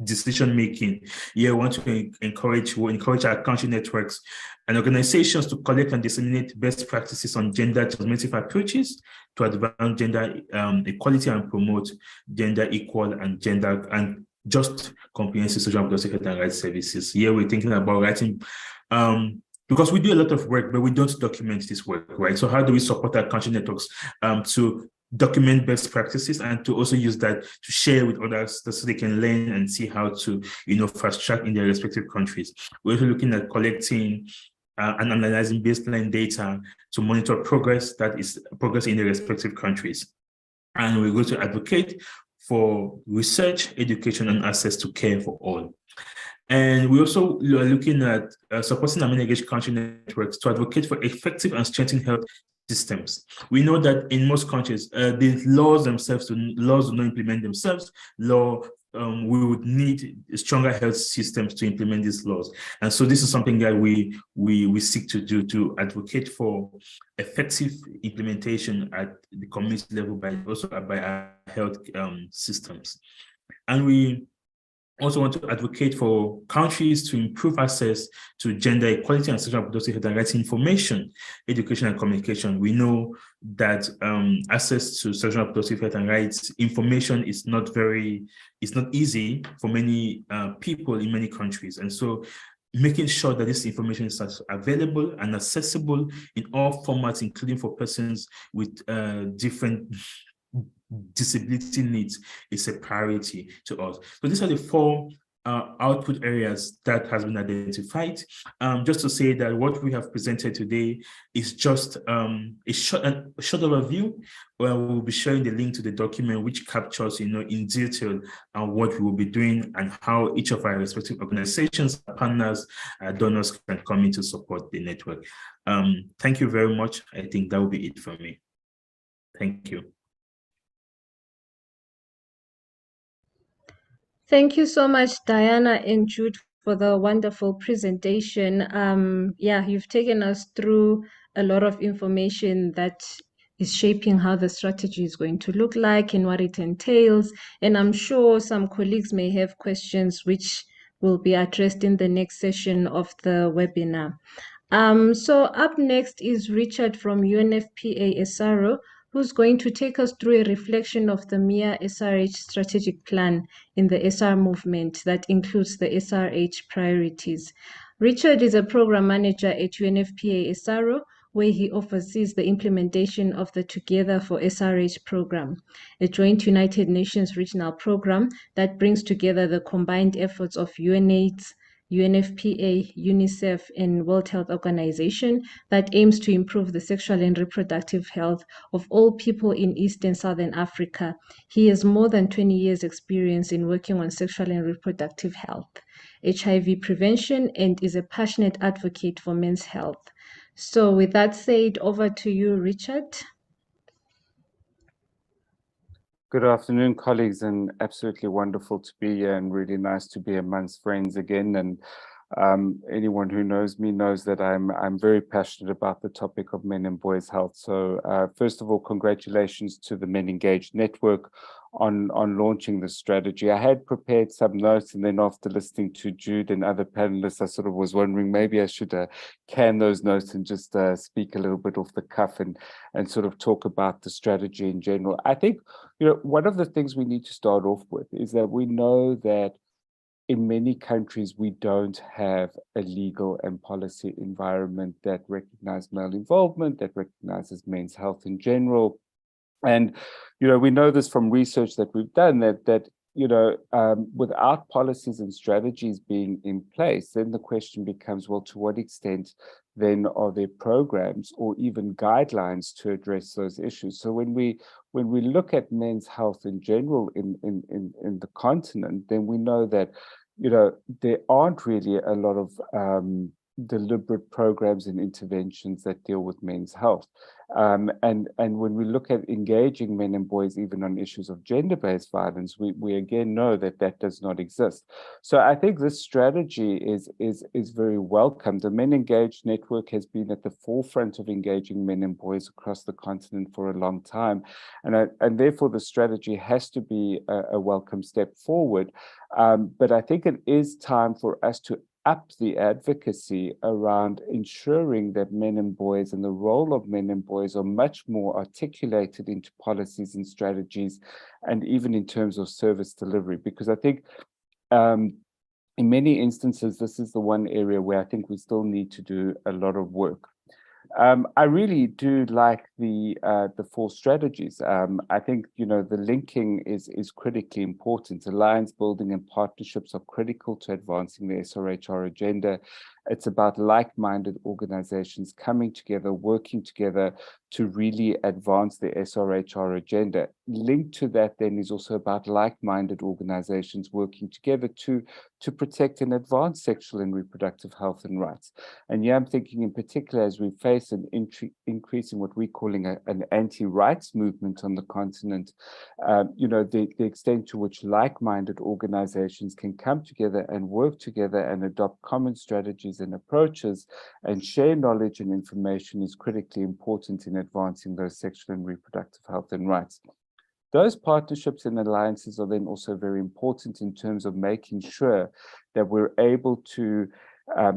decision making. Here we want to encourage our country networks and organizations to collect and disseminate best practices on gender transformative approaches to advance gender equality and promote gender equal and gender and just comprehensive sexual and reproductive health and rights services. Here we're thinking about writing because we do a lot of work, but we don't document this work, right? So how do we support our country networks to document best practices and to also use that to share with others so they can learn and see how to, fast track in their respective countries. We're also looking at collecting and analyzing baseline data to monitor progress in the respective countries. And we're going to advocate for research, education, and access to care for all. And we also are looking at supporting our MenEngage country networks to advocate for effective and strengthened health systems. We know that in most countries, the laws do not implement themselves. We would need stronger health systems to implement these laws. And so this is something that we seek to do, to advocate for effective implementation at the community level, by our health systems. And we also want to advocate for countries to improve access to gender equality and sexual and reproductive health and rights information, education, and communication. We know that access to sexual and reproductive health and rights information is not easy for many people in many countries. And so making sure that this information is available and accessible in all formats, including for persons with different disability needs, is a priority to us. So these are the 4 output areas that has been identified. Just to say that what we have presented today is just a short overview, where we'll be sharing the link to the document which captures, in detail what we will be doing and how each of our respective organizations, partners, donors can come in to support the network. Thank you very much. I think that will be it for me. Thank you. Thank you so much, Diana and Jude, for the wonderful presentation. You've taken us through a lot of information that is shaping how the strategy is going to look like and what it entails. And I'm sure some colleagues may have questions which will be addressed in the next session of the webinar. So up next is Richard from UNFPA SRO, who's going to take us through a reflection of the MIA SRH strategic plan in the SR movement that includes the SRH priorities. Richard is a program manager at UNFPA SRO, where he oversees the implementation of the Together for SRH program, a joint United Nations regional program that brings together the combined efforts of UNAIDS, UNFPA, UNICEF, and World Health Organization that aims to improve the sexual and reproductive health of all people in East and Southern Africa. He has more than 20 years experience in working on sexual and reproductive health, HIV prevention, and is a passionate advocate for men's health. So with that said, over to you, Richard. Good afternoon, colleagues, and absolutely wonderful to be here and really nice to be amongst friends again. And anyone who knows me knows that I'm very passionate about the topic of men and boys' health. So first of all, congratulations to the MenEngage network on launching this strategy. I had prepared some notes, and then after listening to Jude and other panelists, I sort of was wondering maybe I should can those notes and just speak a little bit off the cuff and sort of talk about the strategy in general. I think, one of the things we need to start off with is that we know that in many countries, we don't have a legal and policy environment that recognize male involvement, that recognizes men's health in general. And, we know this from research that we've done that without policies and strategies being in place, then the question becomes, well, to what extent then are there programs or even guidelines to address those issues? So when we look at men's health in general in the continent, then we know that there aren't really a lot of deliberate programs and interventions that deal with men's health. And when we look at engaging men and boys, even on issues of gender-based violence, we again know that that does not exist. So I think this strategy is very welcome. The MenEngage network has been at the forefront of engaging men and boys across the continent for a long time. And therefore the strategy has to be a welcome step forward. But I think it is time for us to up the advocacy around ensuring that men and boys and the role of men and boys are much more articulated into policies and strategies, and even in terms of service delivery. Because I think in many instances, this is the one area where I think we still need to do a lot of work. I really do like the 4 strategies. I think, you know, the linking is critically important. Alliance building and partnerships are critical to advancing the SRHR agenda. It's about like-minded organizations coming together, working together to really advance the SRHR agenda. Linked to that then is also about like-minded organizations working together to protect and advance sexual and reproductive health and rights. And yeah, I'm thinking in particular as we face an increase in what we're calling an anti-rights movement on the continent, you know, the extent to which like-minded organizations can come together and work together and adopt common strategies and approaches and share knowledge and information is critically important in advancing those sexual and reproductive health and rights. Those partnerships and alliances are then also very important in terms of making sure that we're able to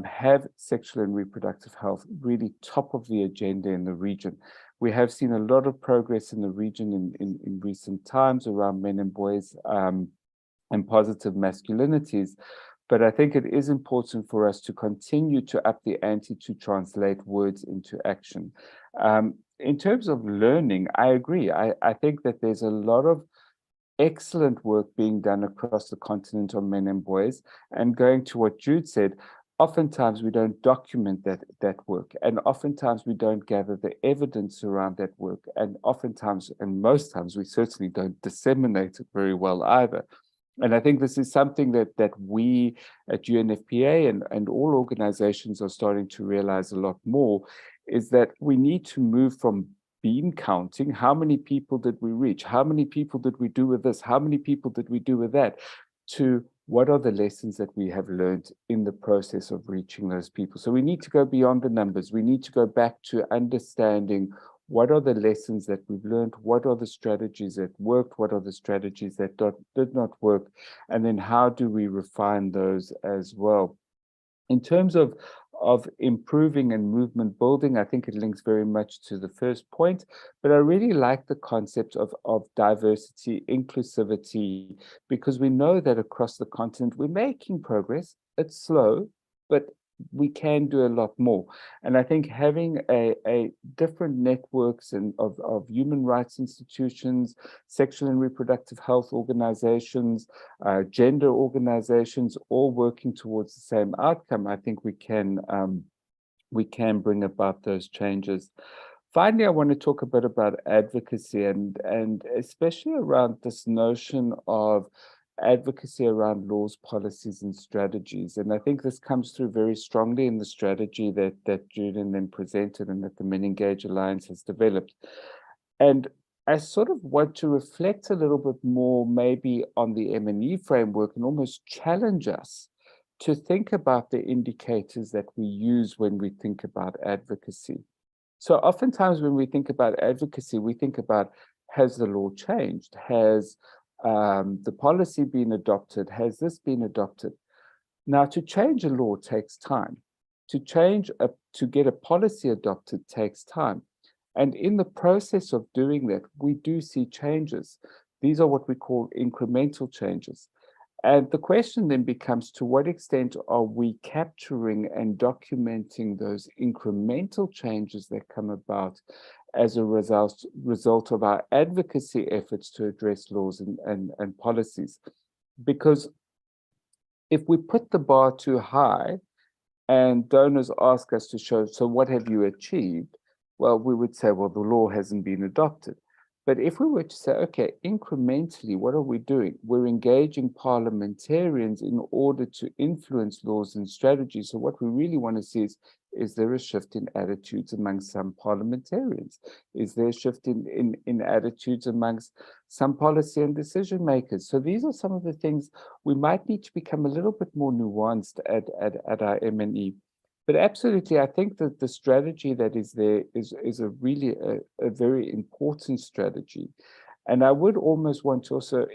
have sexual and reproductive health really top of the agenda in the region. We have seen a lot of progress in the region in recent times around men and boys and positive masculinities. But I think it is important for us to continue to up the ante to translate words into action. In terms of learning, I agree. I think that there's a lot of excellent work being done across the continent on men and boys. And going to what Jude said, oftentimes we don't document that work, and oftentimes we don't gather the evidence around that work, and oftentimes, and most times, we certainly don't disseminate it very well either. And I think this is something that we at UNFPA and all organizations are starting to realize a lot more, is that we need to move from bean counting, how many people did we reach, how many people did we do with this, how many people did we do with that, to what are the lessons that we have learned in the process of reaching those people. So we need to go beyond the numbers. We need to go back to understanding what are the lessons that we've learned, what are the strategies that worked, what are the strategies that did not work, and then how do we refine those as well. In terms of improving and movement building, I think it links very much to the first point, but I really like the concept of diversity, inclusivity, because we know that across the continent, we're making progress. It's slow, but we can do a lot more. And I think having a different networks of human rights institutions, sexual and reproductive health organizations, gender organizations, all working towards the same outcome, I think we can bring about those changes. Finally, I want to talk a bit about advocacy and especially around this notion of advocacy around laws, policies, and strategies. And I think this comes through very strongly in the strategy that Julian then presented and that the MenEngage Alliance has developed. And I sort of want to reflect a little bit more maybe on the M&E framework and almost challenge us to think about the indicators that we use when we think about advocacy. So oftentimes when we think about advocacy, we think about, has the law changed? Has the policy been adopted? Has this been adopted? Now, to change a law takes time. To get a policy adopted takes time. And in the process of doing that, we do see changes. These are what we call incremental changes. And the question then becomes, to what extent are we capturing and documenting those incremental changes that come about as a result of our advocacy efforts to address laws and policies? Because if we put the bar too high and donors ask us to show, so what have you achieved? Well, we would say, well, the law hasn't been adopted. But if we were to say, okay, incrementally, what are we doing? We're engaging parliamentarians in order to influence laws and strategies. So what we really want to see is there a shift in attitudes amongst some parliamentarians? Is there a shift in attitudes amongst some policy and decision makers? So these are some of the things we might need to become a little bit more nuanced at our MNE. But absolutely, I think that the strategy that is there is a really a very important strategy. And I would almost want to also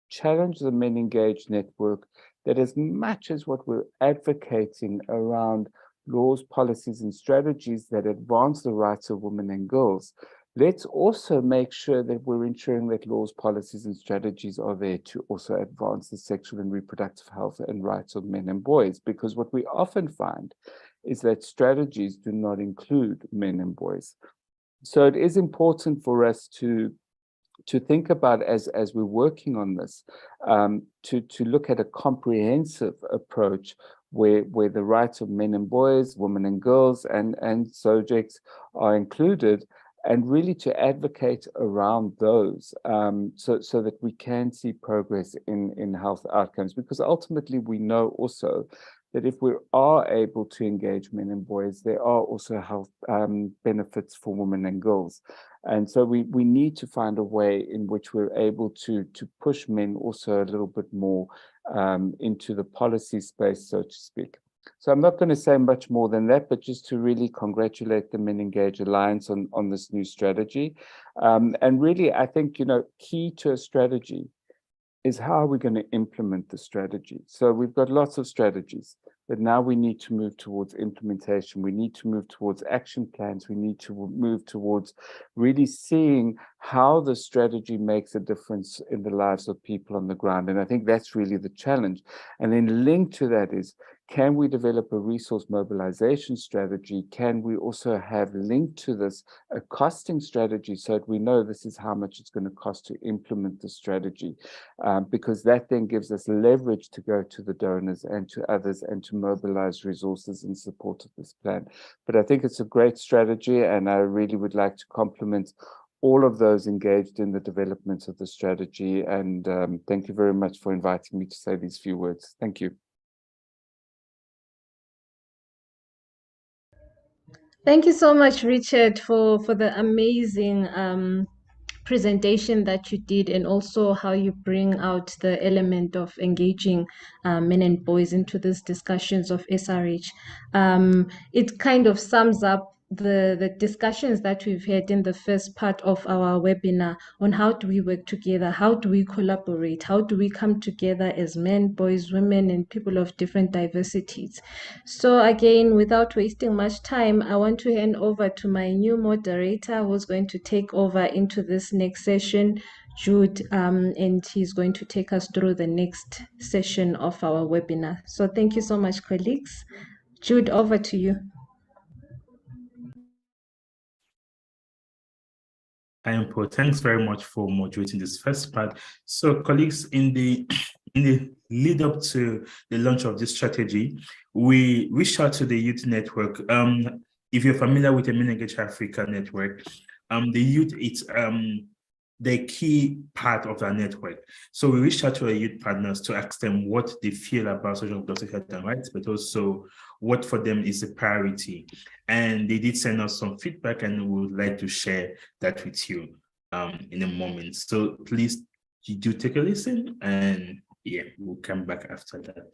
challenge the MenEngage network that as much as what we're advocating around laws, policies, and strategies that advance the rights of women and girls, let's also make sure that we're ensuring that laws, policies, and strategies are there to also advance the sexual and reproductive health and rights of men and boys. Because what we often find is that strategies do not include men and boys. So it is important for us to think about as we're working on this, to look at a comprehensive approach where the rights of men and boys, women and girls, and subjects are included, and really to advocate around those, so that we can see progress in health outcomes. Because ultimately we know also that if we are able to engage men and boys, there are also health benefits for women and girls. And so we need to find a way in which we're able to push men also a little bit more into the policy space, so to speak. So I'm not going to say much more than that, but just to really congratulate the MenEngage Alliance on this new strategy. And really, I think, key to a strategy is how are we going to implement the strategy? So we've got lots of strategies, but now we need to move towards implementation. We need to move towards action plans. We need to move towards really seeing how the strategy makes a difference in the lives of people on the ground. And I think that's really the challenge. And then linked to that is, can we develop a resource mobilization strategy? Can we also have linked to this a costing strategy so that we know this is how much it's going to cost to implement the strategy? Because that then gives us leverage to go to the donors and to others and to mobilize resources in support of this plan. But I think it's a great strategy, and I really would like to compliment all of those engaged in the development of the strategy. And thank you very much for inviting me to say these few words. Thank you. Thank you so much, Richard, for the amazing presentation that you did, and also how you bring out the element of engaging men and boys into these discussions of SRH. It kind of sums up the discussions that we've had in the first part of our webinar on how do we work together, how do we collaborate, how do we come together as men, boys, women, and people of different diversities. So again, without wasting much time, I want to hand over to my new moderator who's going to take over into this next session, Jude, and he's going to take us through the next session of our webinar. So thank you so much, colleagues. Jude, over to you. Hi, Paul. Thanks very much for moderating this first part. So, colleagues, in the lead up to the launch of this strategy, we reached out to the youth network. If you're familiar with the MenEngage Africa network, the youth, it's the key part of our network. So we reached out to our youth partners to ask them what they feel about social reproductive health and rights, but also what for them is a priority. And they did send us some feedback, and we would like to share that with you in a moment. So please do take a listen, and yeah, we'll come back after that.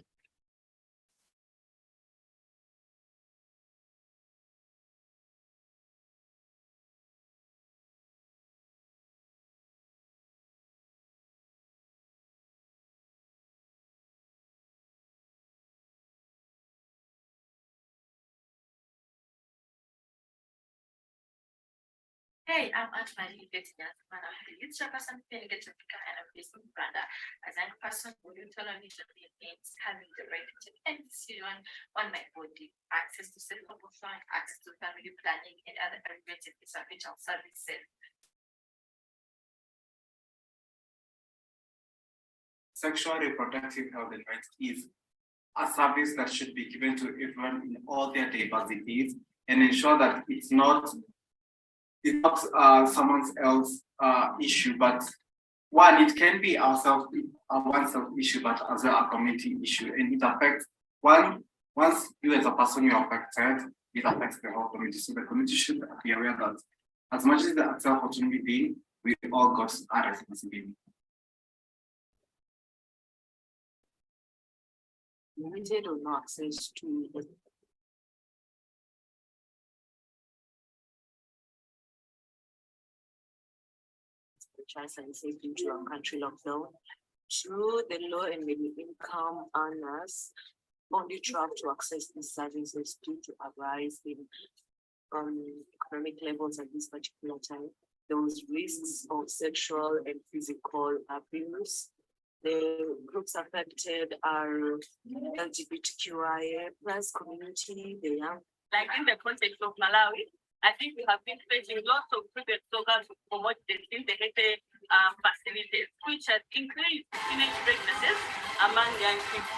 Hey, I'm Antoine Bettinas, man of the youth representative MenEngage Africa, and I'm based in Uganda. As a person who will tell on each of the aims, having the right to and decision on my body, access to self-fulfilling, access to family planning, and other areas of essential services. Sexual reproductive health and rights is a service that should be given to everyone in all their diversities, and ensure that it's not someone else's issue, but one, it can be one self issue, but as a community issue, and it affects once you as a person you are affected, it affects the whole community. So the community should be aware that as much as the self-autonomy being, we all got a responsibility. Limited or no access to the chance and safety to our country lockdown. Through the low and middle income earners only try to access these services due to a rise in economic levels at this particular time. Those risks of sexual and physical abuse. The groups affected are LGBTQIA plus community, the young. Like in the context of Malawi, I think we have been facing lots of previous programs to promote the integrated facilities, which has increased teenage pregnancies among young people.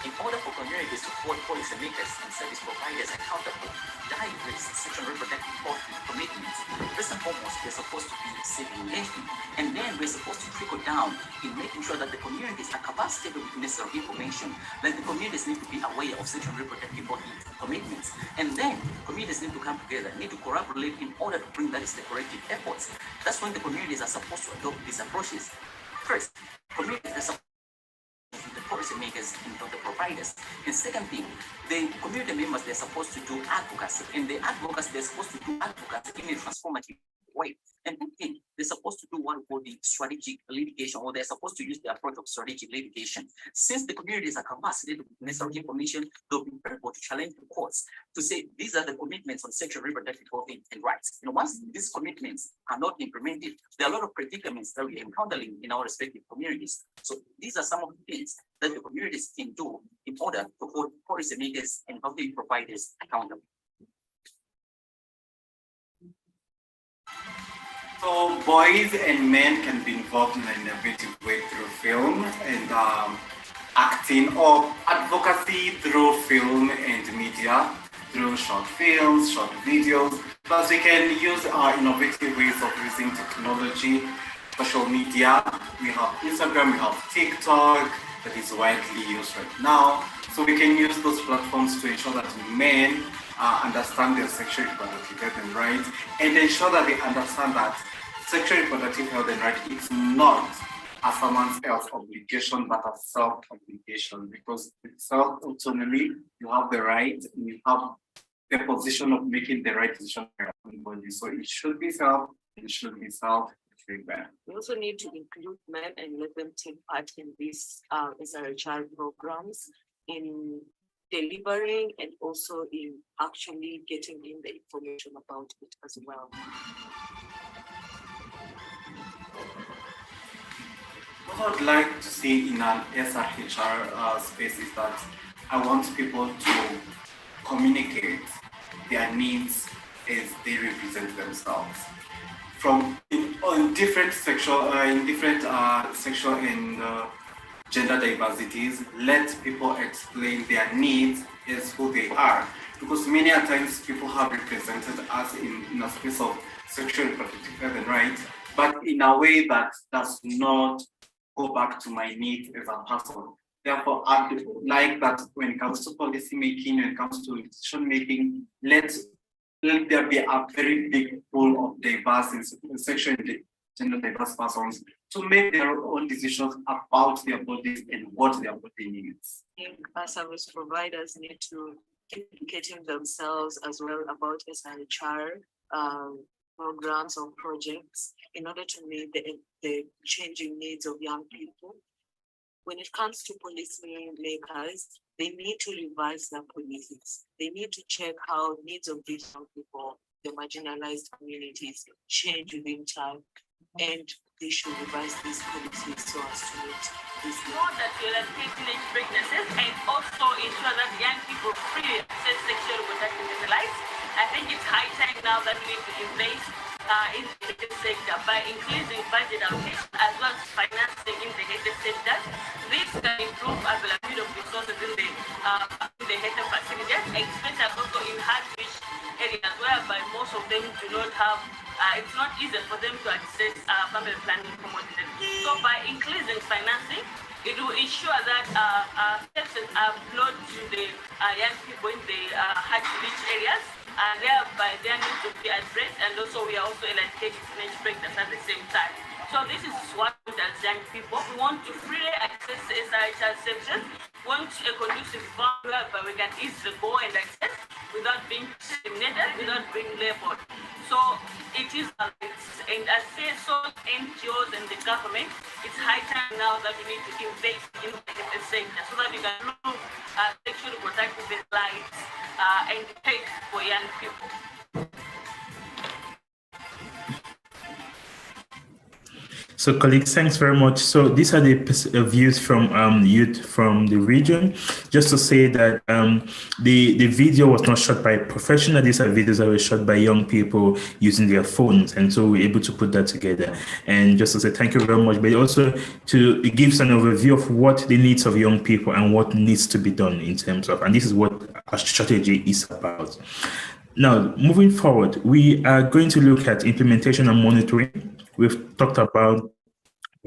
In order for communities to hold policymakers and service providers accountable, diverse sexual and reproductive health commitments, first and foremost, they're supposed to be civic engagement. And then we're supposed to trickle down in making sure that the communities are capacitated with necessary information, like the communities need to be aware of sexual and reproductive health commitments. And then communities need to come together, need to collaborate in order to bring that is the corrective efforts. That's when the communities are supposed to adopt these approaches. First, communities are supposed the policymakers and the providers. And second thing, the community members, they're supposed to do advocacy, and the advocates, they're supposed to do advocacy in a transformative way. And then they're supposed to do one for the strategic litigation, or they're supposed to use the approach of strategic litigation. Since the communities are capacitated with necessary information, they'll be able to challenge the courts to say these are the commitments on sexual reproductive health and rights. Once these commitments are not implemented, there are a lot of predicaments that we're encountering in our respective communities. So these are some of the things that the communities can do in order to hold policymakers and health providers accountable. So boys and men can be involved in an innovative way through film and acting, or advocacy through film and media, through short films, short videos. Plus we can use innovative ways of using technology, social media. We have Instagram, we have TikTok that is widely used right now. So we can use those platforms to ensure that men understand their sexual reproductive health and rights, and ensure that they understand that sexual reproductive health and rights is not a someone else's obligation, but a self-obligation, because with self-autonomy, you have the right, and you have the position of making the right decision for your own body. So it should be self-driven. We also need to include men and let them take part in these SRHR programs, in delivering and also in actually getting in the information about it as well. What I'd like to see in an SRHR space is that I want people to communicate their needs as they represent themselves. In different sexual and gender diversities, let people explain their needs as who they are. Because many a times people have represented us in a space of sexual reproductive health and rights, but in a way that does not go back to my needs as a person. Therefore, I'd like that when it comes to policy making, when it comes to decision making, let there be a very big pool of diverse and sexual and gender diverse persons to make their own decisions about their bodies and what their body needs. I think our service providers need to keep educating themselves as well about SRHR programs or projects in order to meet the changing needs of young people. When it comes to policy makers, they need to revise their policies. They need to check how needs of these young people, the marginalized communities, change within time, and they should revise these policies so as to meet this. Know that you are teenage pregnancies and also ensure that young people freely access sexual reproductive rights. I think it's high time now that we invest in the health sector by increasing budget allocation as well as financing in the health sector. This can improve availability of resources in the health facilities, especially also in hard-to-reach areas most of them do not have, it's not easy for them to access family planning coordinators. So by increasing financing, it will ensure that services are brought to the young people in the hard-to-reach areas, and thereby their needs will be addressed, and also we are also eradicating teenage pregnancy at the same time. So this is what we as young people, we want to freely access SRHR services, we want a conducive environment whereby we can easily go and access without being discriminated, without being labeled. So it is a right. And as say so NGOs and the government, it's high time now that we need to invest in the sector so that we can improve sexually protected lives and take for young people. So colleagues, thanks very much. So these are the views from youth from the region. Just to say that the video was not shot by professionals. These are videos that were shot by young people using their phones. And so we're able to put that together. And just to say thank you very much, but also it gives an overview of what the needs of young people and what needs to be done in terms of, and this is what our strategy is about. Now, moving forward, we are going to look at implementation and monitoring. We've talked about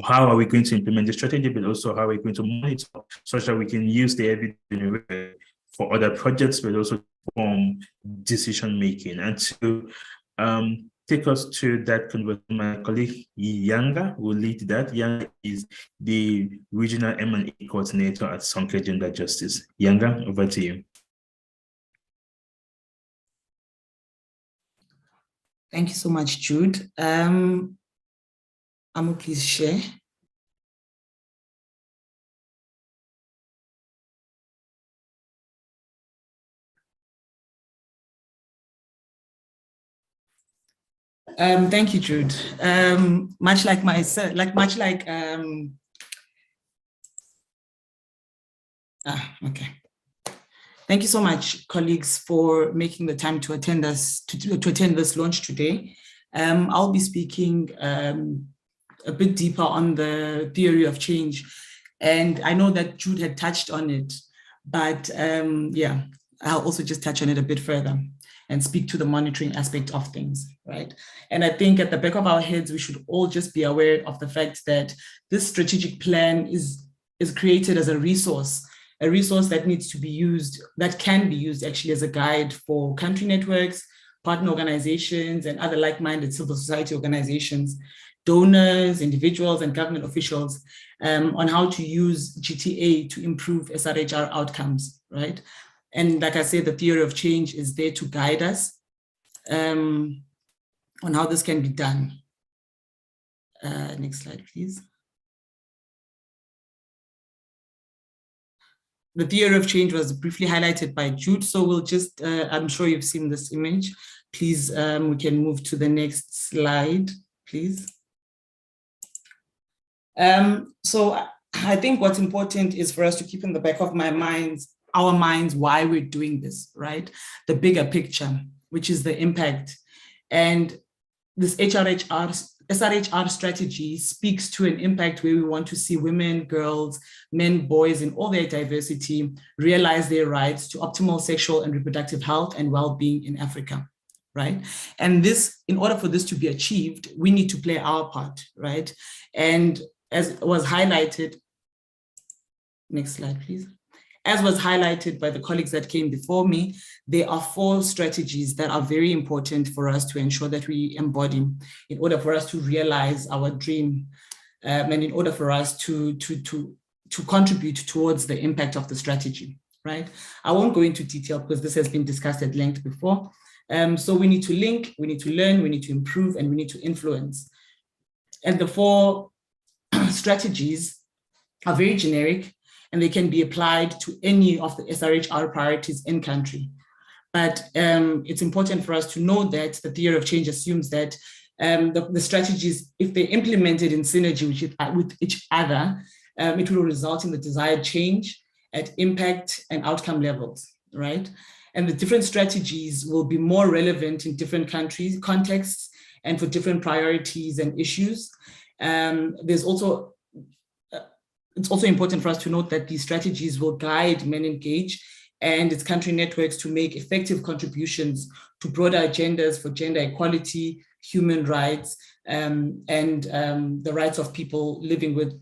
how are we going to implement the strategy, but also how we're going to monitor such that we can use the evidence for other projects, but also form decision-making. And to take us to that conversation, my colleague Yanga will lead that. Yanga is the Regional M&A Coordinator at Sonke Gender Justice. Yanga, over to you. Thank you so much, Jude. Amo, please share. Thank you, Jude. Much like myself, okay. Thank you so much, colleagues, for making the time to attend us to attend this launch today. I'll be speaking a bit deeper on the theory of change, and I know that Jude had touched on it, but yeah, I'll also just touch on it a bit further and speak to the monitoring aspect of things, right? And I think at the back of our heads, we should all just be aware of the fact that this strategic plan is created as a resource that needs to be used, that can be used actually as a guide for country networks, partner organizations, and other like-minded civil society organizations, donors, individuals, and government officials on how to use GTA to improve SRHR outcomes, right? And like I said, the theory of change is there to guide us on how this can be done. Next slide, please. The theory of change was briefly highlighted by Jude, so we'll just, I'm sure you've seen this image. Please, we can move to the next slide, please. So I think what's important is for us to keep in the back of our minds, why we're doing this, right? The bigger picture, which is the impact. And this SRHR strategy speaks to an impact where we want to see women, girls, men, boys, in all their diversity realize their rights to optimal sexual and reproductive health and well-being in Africa, right? And this, in order for this to be achieved, we need to play our part, right? And as was highlighted, next slide, please. As was highlighted by the colleagues that came before me, there are 4 strategies that are very important for us to ensure that we embody in order for us to realize our dream and in order for us to contribute towards the impact of the strategy, right? I won't go into detail because this has been discussed at length before. So we need to link, we need to learn, we need to improve, and we need to influence. And the 4 strategies are very generic, and they can be applied to any of the SRHR priorities in country. But it's important for us to know that the theory of change assumes that the strategies, if they're implemented in synergy with each other, it will result in the desired change at impact and outcome levels, right? And the different strategies will be more relevant in different countries, contexts, and for different priorities and issues. It's also important for us to note that these strategies will guide MenEngage and its country networks to make effective contributions to broader agendas for gender equality, human rights, and the rights of people living with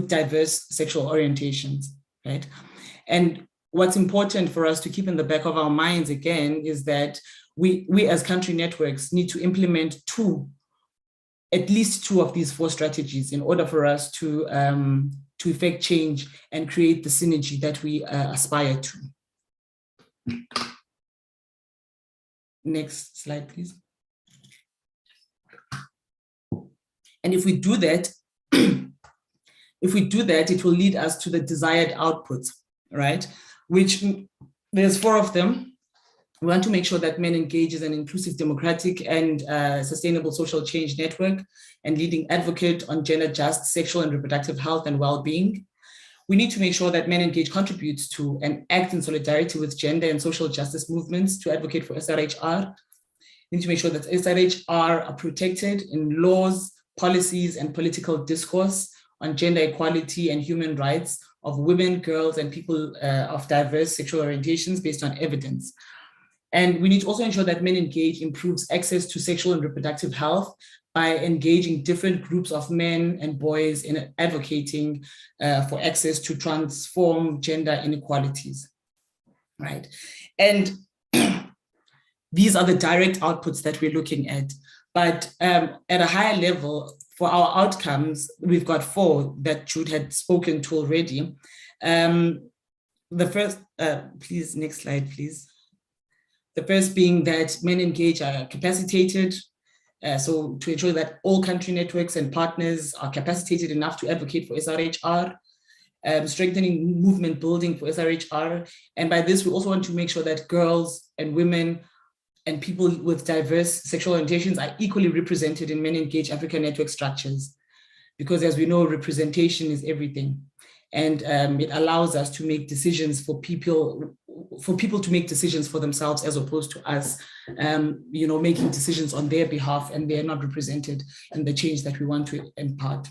diverse sexual orientations, right? And what's important for us to keep in the back of our minds again is that we as country networks need to implement at least two of these 4 strategies in order for us to effect change and create the synergy that we aspire to. Next slide, please. And if we do that, it will lead us to the desired outputs, right? Which there's 4 of them. We want to make sure that MenEngage is an inclusive, democratic, and sustainable social change network and leading advocate on gender-just sexual and reproductive health and well-being. We need to make sure that MenEngage contributes to and act in solidarity with gender and social justice movements to advocate for SRHR. We need to make sure that SRHR are protected in laws, policies, and political discourse on gender equality and human rights of women, girls, and people of diverse sexual orientations based on evidence. And we need to also ensure that MenEngage improves access to sexual and reproductive health by engaging different groups of men and boys in advocating for access to transform gender inequalities, right? And these are the direct outputs that we're looking at. But at a higher level, for our outcomes, we've got 4 that Jude had spoken to already. The first, please, next slide, please. The first being that MenEngage are capacitated, so to ensure that all country networks and partners are capacitated enough to advocate for SRHR, strengthening movement building for SRHR. And by this, we also want to make sure that girls and women and people with diverse sexual orientations are equally represented in MenEngage Africa network structures. Because as we know, representation is everything. And it allows us to make decisions for people to make decisions for themselves, as opposed to us, making decisions on their behalf, and they're not represented in the change that we want to impart.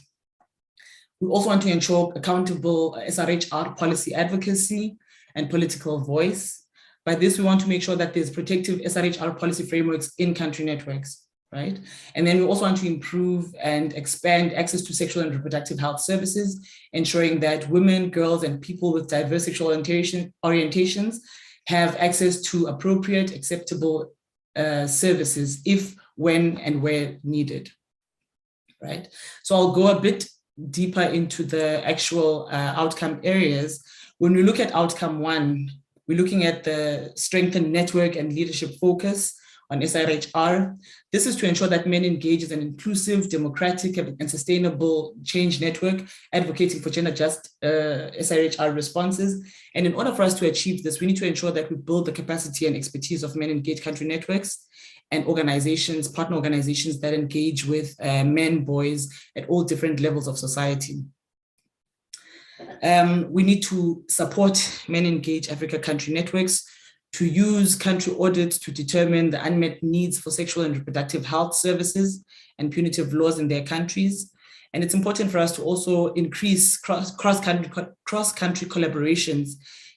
We also want to ensure accountable SRHR policy advocacy and political voice. By this, we want to make sure that there's protective SRHR policy frameworks in country networks, right? And then we also want to improve and expand access to sexual and reproductive health services, ensuring that women, girls, and people with diverse sexual orientations have access to appropriate, acceptable services if, when, and where needed, right? So I'll go a bit deeper into the actual outcome areas. When we look at outcome 1, we're looking at the strengthened network and leadership focus on SRHR. This is to ensure that MenEngage is an inclusive, democratic, and sustainable change network advocating for gender-just SRHR responses. And in order for us to achieve this, we need to ensure that we build the capacity and expertise of MenEngage country networks and organizations, partner organizations that engage with men, boys at all different levels of society. We need to support MenEngage Africa country networks to use country audits to determine the unmet needs for sexual and reproductive health services and punitive laws in their countries. And it's important for us to also increase cross-country collaborations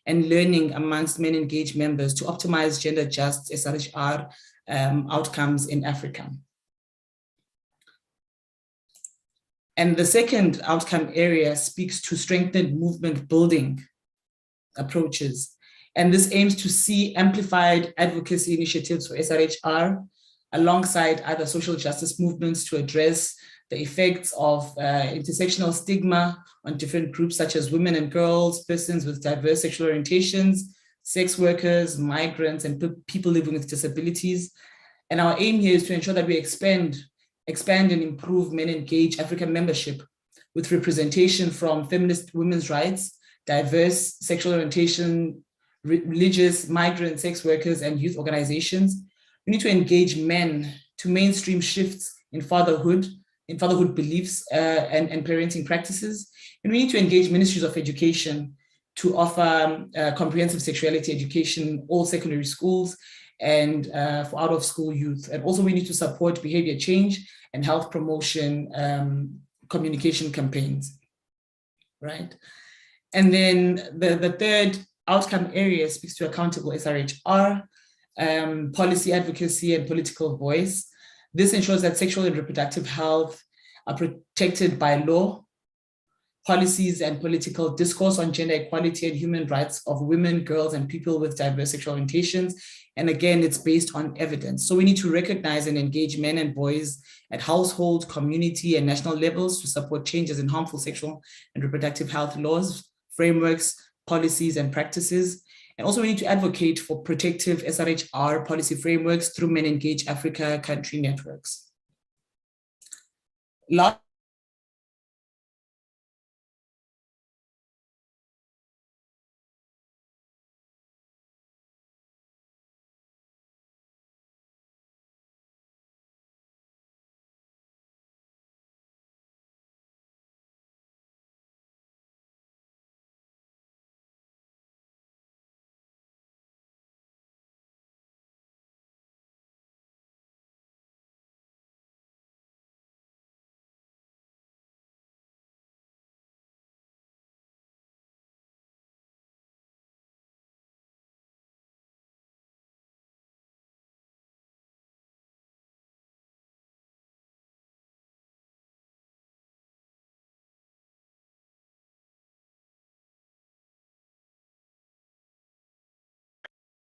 and learning amongst MenEngage members to optimize gender-just SRHR outcomes in Africa. And the second outcome area speaks to strengthened movement building approaches. And this aims to see amplified advocacy initiatives for SRHR alongside other social justice movements to address the effects of intersectional stigma on different groups such as women and girls, persons with diverse sexual orientations, sex workers, migrants, and people living with disabilities. And our aim here is to ensure that we expand and improve MenEngage Africa membership with representation from feminist women's rights, diverse sexual orientation, religious, migrant sex workers, and youth organizations. We need to engage men to mainstream shifts in fatherhood beliefs and parenting practices. And we need to engage ministries of education to offer comprehensive sexuality education in all secondary schools and for out-of-school youth. And also we need to support behavior change and health promotion communication campaigns, right? And then the third outcome area speaks to accountable SRHR, policy advocacy, and political voice. This ensures that sexual and reproductive health are protected by law, policies, and political discourse on gender equality and human rights of women, girls, and people with diverse sexual orientations. And again, it's based on evidence. So we need to recognize and engage men and boys at household, community, and national levels to support changes in harmful sexual and reproductive health laws, frameworks, policies, and practices. And also we need to advocate for protective SRHR policy frameworks through MenEngage Africa country networks.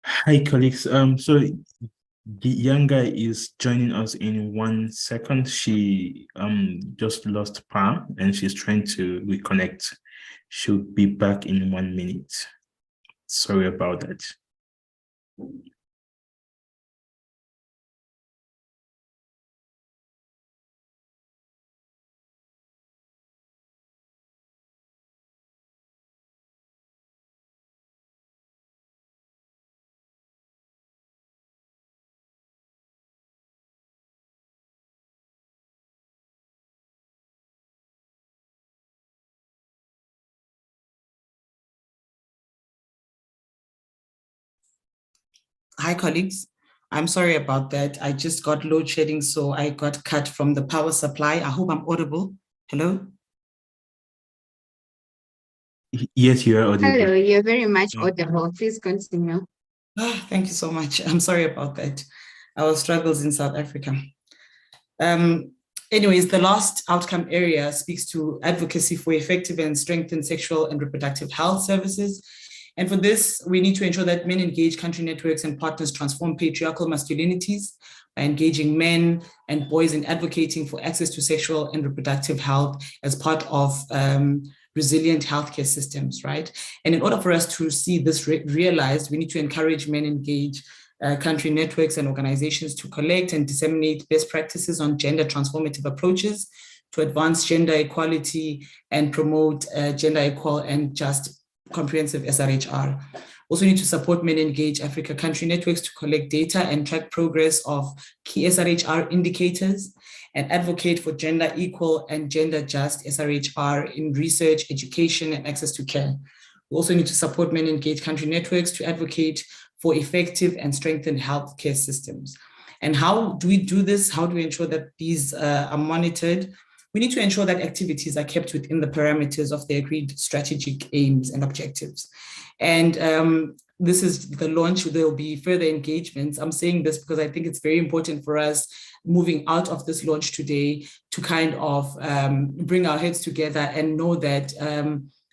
Hi, colleagues. So the young guy is joining us in 1 second. She just lost power and she's trying to reconnect. She'll be back in 1 minute. Sorry about that. Hi, colleagues. I'm sorry about that. I just got load shedding, so I got cut from the power supply. I hope I'm audible. Hello? Yes, you are audible. Hello, you're very much audible. Please continue. Thank you so much. I'm sorry about that. Our struggles in South Africa. Anyways, the last outcome area speaks to advocacy for effective and strengthened sexual and reproductive health services. And for this, we need to ensure that MenEngage country networks and partners transform patriarchal masculinities by engaging men and boys in advocating for access to sexual and reproductive health as part of resilient healthcare systems, right? And in order for us to see this realized, we need to encourage MenEngage country networks and organizations to collect and disseminate best practices on gender transformative approaches to advance gender equality and promote gender equal and just comprehensive SRHR. Also need to support MenEngage Africa country networks to collect data and track progress of key SRHR indicators and advocate for gender equal and gender just SRHR in research, education, and access to care. We also need to support MenEngage country networks to advocate for effective and strengthened healthcare systems. And how do we do this? How do we ensure that these are monitored? We need to ensure that activities are kept within the parameters of the agreed strategic aims and objectives. And this is the launch. There will be further engagements. I'm saying this because I think it's very important for us moving out of this launch today to kind of bring our heads together and know that,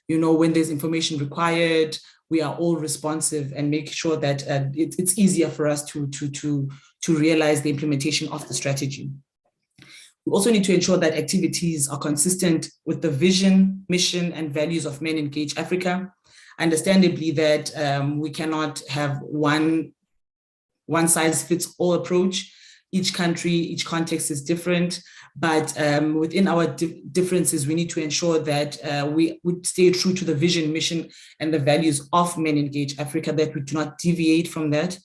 when there's information required, we are all responsive and make sure that it's easier for us to realize the implementation of the strategy. We also need to ensure that activities are consistent with the vision, mission, and values of MenEngage Africa. Understandably that we cannot have one size fits all approach. Each country, each context is different, but within our differences, we need to ensure that we would stay true to the vision, mission, and the values of MenEngage Africa, that we do not deviate from that.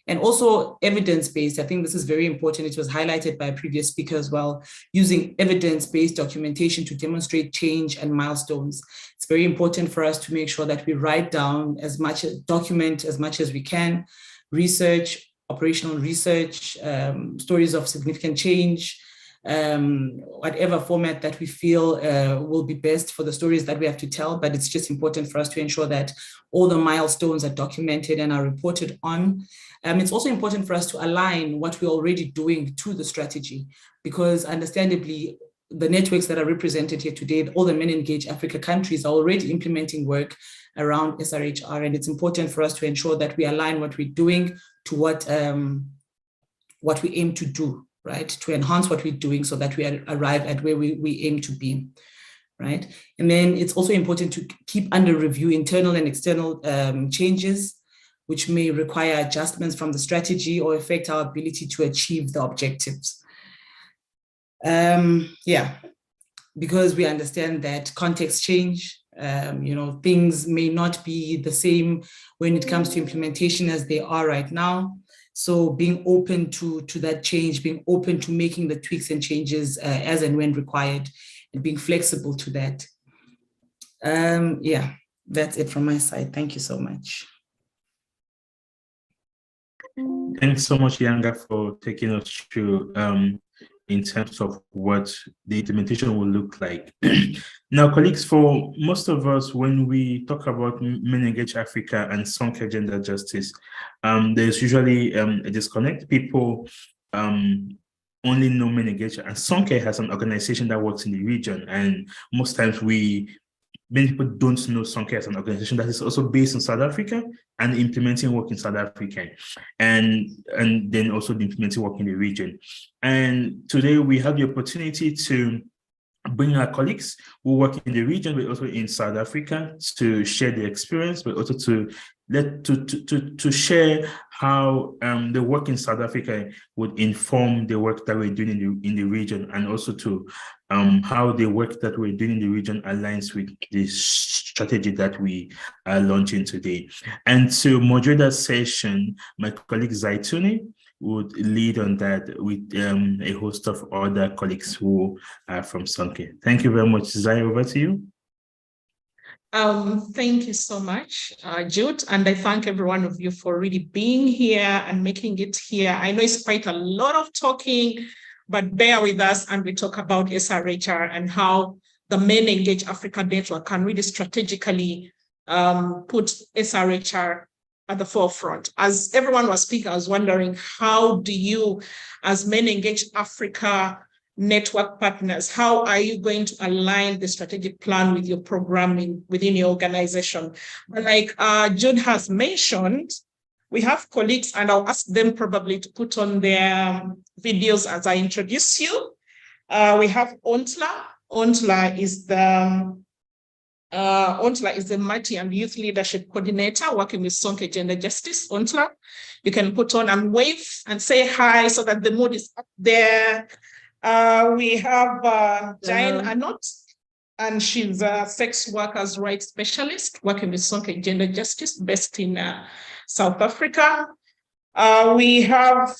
And also evidence-based. I think this is very important. It was highlighted by a previous speaker as well, using evidence-based documentation to demonstrate change and milestones. It's very important for us to make sure that we write down document as much as we can, research, operational research, stories of significant change, whatever format that we feel will be best for the stories that we have to tell. But it's just important for us to ensure that all the milestones are documented and are reported on. It's also important for us to align what we're already doing to the strategy, because understandably, the networks that are represented here today, all the MenEngage Africa countries are already implementing work around SRHR, and it's important for us to ensure that we align what we're doing to what we aim to do, right? To enhance what we're doing so that we arrive at where we aim to be, right? And then it's also important to keep under review internal and external changes, which may require adjustments from the strategy or affect our ability to achieve the objectives. Because we understand that context change, things may not be the same when it comes to implementation as they are right now. So being open to that change, being open to making the tweaks and changes as and when required, and being flexible to that. That's it from my side. Thank you so much. Thanks so much, Yanga, for taking us through in terms of what the implementation will look like. Now, colleagues, for most of us, when we talk about MenEngage Africa and Sonke Gender Justice, there's usually a disconnect. People only know MenEngage, and Sonke has an organization that works in the region, and most times many people don't know Sonke as an organization that is also based in South Africa and implementing work in South Africa, and then also the implementing work in the region. And today we have the opportunity to bring our colleagues who work in the region, but also in South Africa, to share their experience, but also to share how the work in South Africa would inform the work that we're doing in the region, and also to how the work that we're doing in the region aligns with the strategy that we are launching today. And to moderate that session, my colleague Zaituni would lead on that with a host of other colleagues who are from Sonke. Thank you very much. Zai, over to you. Thank you so much, Jude, and I thank every one of you for really being here and making it here. I know it's quite a lot of talking, but bear with us and we talk about SRHR and how the MenEngage Africa Network can really strategically put SRHR at the forefront. As everyone was speaking, I was wondering, how do you, as MenEngage Africa network partners, how are you going to align the strategic plan with your programming within your organization? But like Jude has mentioned, we have colleagues, and I'll ask them probably to put on their videos as I introduce you. We have Ontla. Ontla is the Mighty and Youth Leadership Coordinator working with Sonke Gender Justice. Ontla, you can put on and wave and say hi so that the mood is up there. We have Jane Anot, and she's a sex workers' rights specialist working with Sonke Gender Justice based in South Africa. We have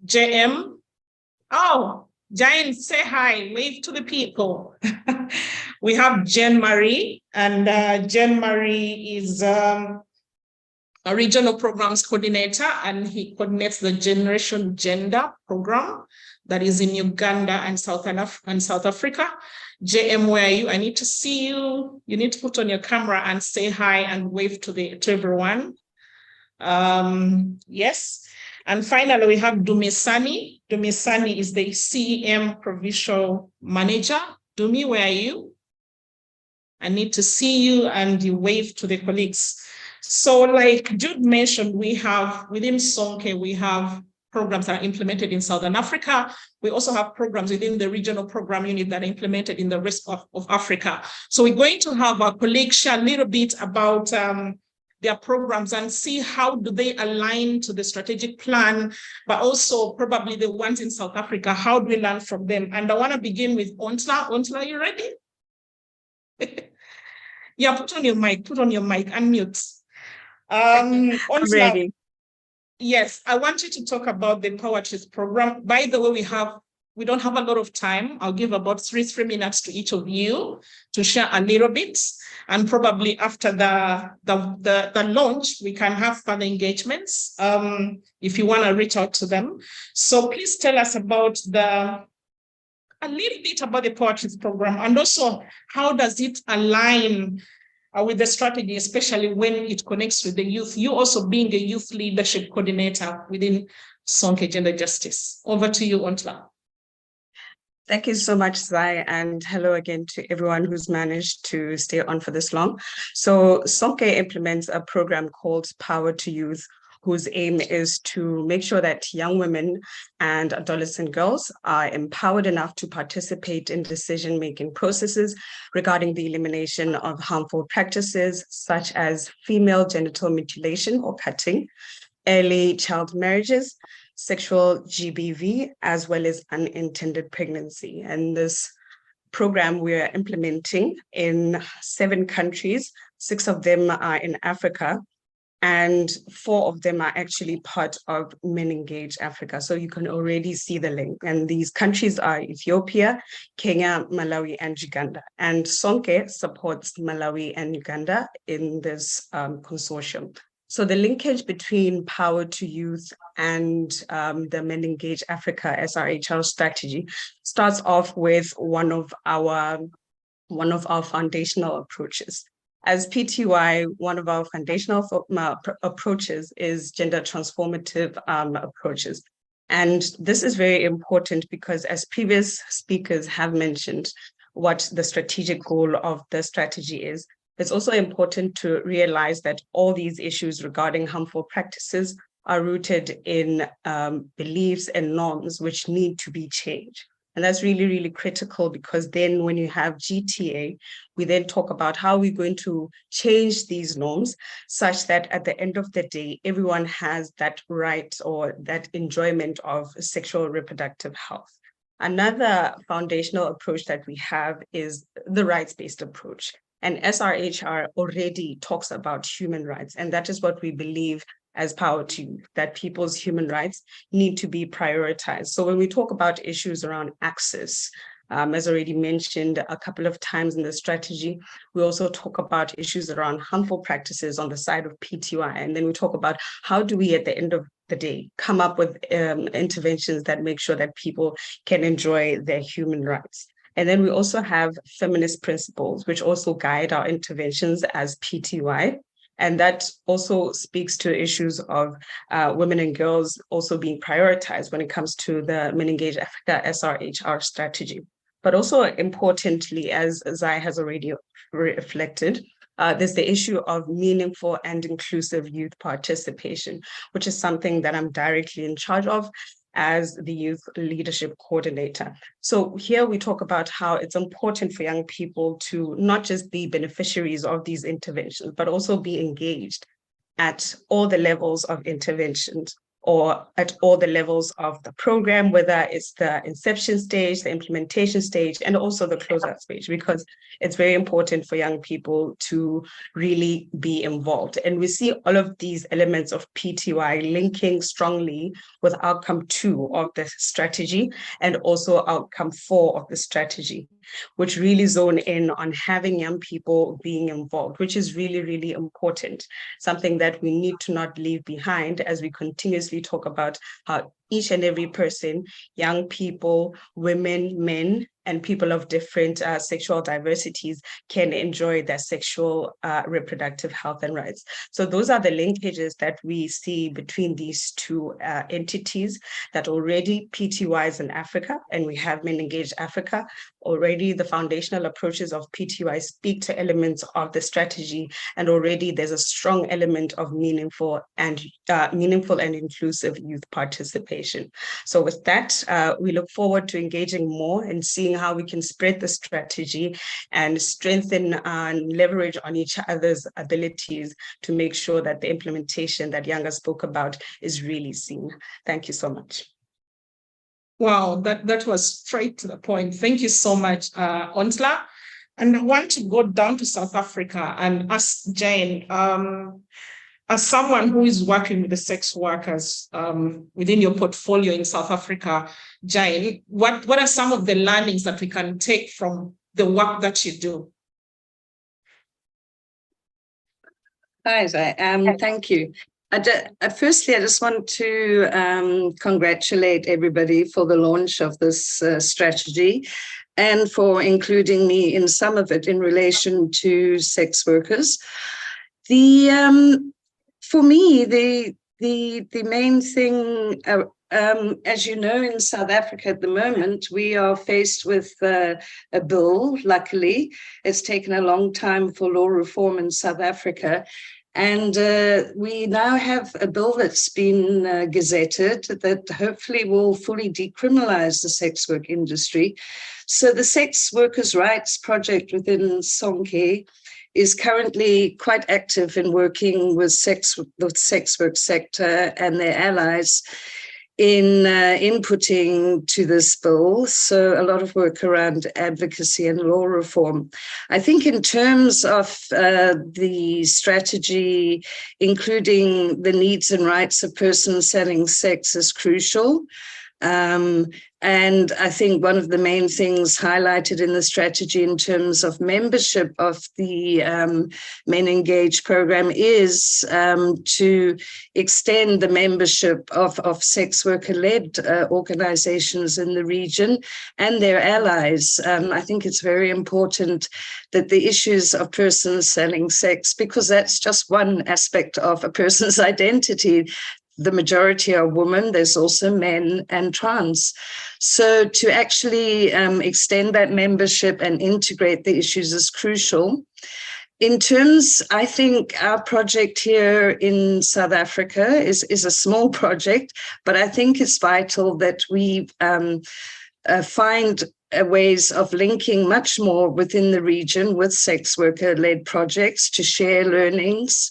JM. Oh, Jane, say hi, wave to the people. We have Jen Marie, and Jen Marie is a regional programs coordinator, and he coordinates the Generation Gender program that is in Uganda and South Africa. JM, where are you? I need to see you. You need to put on your camera and say hi and wave to everyone. Yes. And finally, we have Dumisani. Dumisani is the CEM Provincial Manager. Dumi, where are you? I need to see you and you wave to the colleagues. So like Jude mentioned, we have within Sonke, we have programs that are implemented in Southern Africa. We also have programs within the regional program unit that are implemented in the rest of Africa. So we're going to have our colleagues share a little bit about their programs and see how do they align to the strategic plan, but also probably the ones in South Africa, how do we learn from them? And I want to begin with Ontla. Ontla, are you ready? Yeah, put on your mic, unmute. Ontla, ready. Yes, I want you to talk about the Power Truth program. By the way, we don't have a lot of time. I'll give about three minutes to each of you to share a little bit. And probably after the launch, we can have further engagements if you want to reach out to them. So please tell us about the a little bit about the Poetry Program, and also how does it align with the strategy, especially when it connects with the youth, you also being a youth leadership coordinator within Sonke Gender Justice. Over to you, Ontla. Thank you so much, Zai, and hello again to everyone who's managed to stay on for this long. So Sonke implements a program called Power to Youth, whose aim is to make sure that young women and adolescent girls are empowered enough to participate in decision-making processes regarding the elimination of harmful practices such as female genital mutilation or cutting, early child marriages, sexual GBV, as well as unintended pregnancy. And this program we're implementing in 7 countries, 6 of them are in Africa, and 4 of them are actually part of MenEngage Africa. So you can already see the link. And these countries are Ethiopia, Kenya, Malawi, and Uganda. And Sonke supports Malawi and Uganda in this consortium. So the linkage between Power to Youth and the MenEngage Africa SRHR strategy starts off with one of our foundational approaches. As PTY, one of our foundational approaches is gender transformative approaches. And this is very important because, as previous speakers have mentioned, what the strategic goal of the strategy is, it's also important to realize that all these issues regarding harmful practices are rooted in beliefs and norms which need to be changed. And that's really, really critical, because then when you have GTA, we then talk about how we're going to change these norms such that at the end of the day, everyone has that right or that enjoyment of sexual reproductive health. Another foundational approach that we have is the rights-based approach. And SRHR already talks about human rights, and that is what we believe as Power to Youth, that people's human rights need to be prioritized. So when we talk about issues around access, as already mentioned a couple of times in the strategy, we also talk about issues around harmful practices on the side of PTY. And then we talk about how do we, at the end of the day, come up with interventions that make sure that people can enjoy their human rights. And then we also have feminist principles, which also guide our interventions as PTY. And that also speaks to issues of women and girls also being prioritized when it comes to the MenEngage Africa SRHR strategy. But also importantly, as Zai has already reflected, there's the issue of meaningful and inclusive youth participation, which is something that I'm directly in charge of as the youth leadership coordinator. So here we talk about how it's important for young people to not just be beneficiaries of these interventions, but also be engaged at all the levels of interventions, or at all the levels of the program, whether it's the inception stage, the implementation stage, and also the closeout stage, because it's very important for young people to really be involved. And we see all of these elements of PTY linking strongly with outcome 2 of the strategy and also outcome 4 of the strategy, which really zone in on having young people being involved, which is really, really important, something that we need to not leave behind as we continuously talk about how each and every person, young people, women, men, and people of different sexual diversities can enjoy their sexual reproductive health and rights. So those are the linkages that we see between these 2 entities that already PTYs in Africa, and we have MenEngage Africa. Already the foundational approaches of PTY speak to elements of the strategy, and already there's a strong element of meaningful and inclusive youth participation. So with that, we look forward to engaging more and seeing how we can spread the strategy and strengthen and leverage on each other's abilities to make sure that the implementation that Yanga spoke about is really seen. Thank you so much. Wow, that was straight to the point. Thank you so much, Ontla. And I want to go down to South Africa and ask Jane, as someone who is working with the sex workers within your portfolio in South Africa, Jane, what are some of the learnings that we can take from the work that you do? Hi, Zai. Thank you. Firstly, I just want to congratulate everybody for the launch of this strategy and for including me in some of it in relation to sex workers. For me, the main thing, as you know, in South Africa at the moment, we are faced with a bill. Luckily, it's taken a long time for law reform in South Africa. And we now have a bill that's been gazetted that hopefully will fully decriminalize the sex work industry. So the Sex Workers' Rights Project within Sonke is currently quite active in working with the sex work sector and their allies in inputting to this bill. So a lot of work around advocacy and law reform. I think in terms of the strategy, including the needs and rights of persons selling sex is crucial. And I think one of the main things highlighted in the strategy in terms of membership of the MenEngage program is to extend the membership of sex worker-led organizations in the region and their allies. I think it's very important that the issues of persons selling sex, because that's just one aspect of a person's identity. The majority are women, there's also men and trans. So to actually extend that membership and integrate the issues is crucial. In terms, I think our project here in South Africa is a small project, but I think it's vital that we find ways of linking much more within the region with sex worker-led projects to share learnings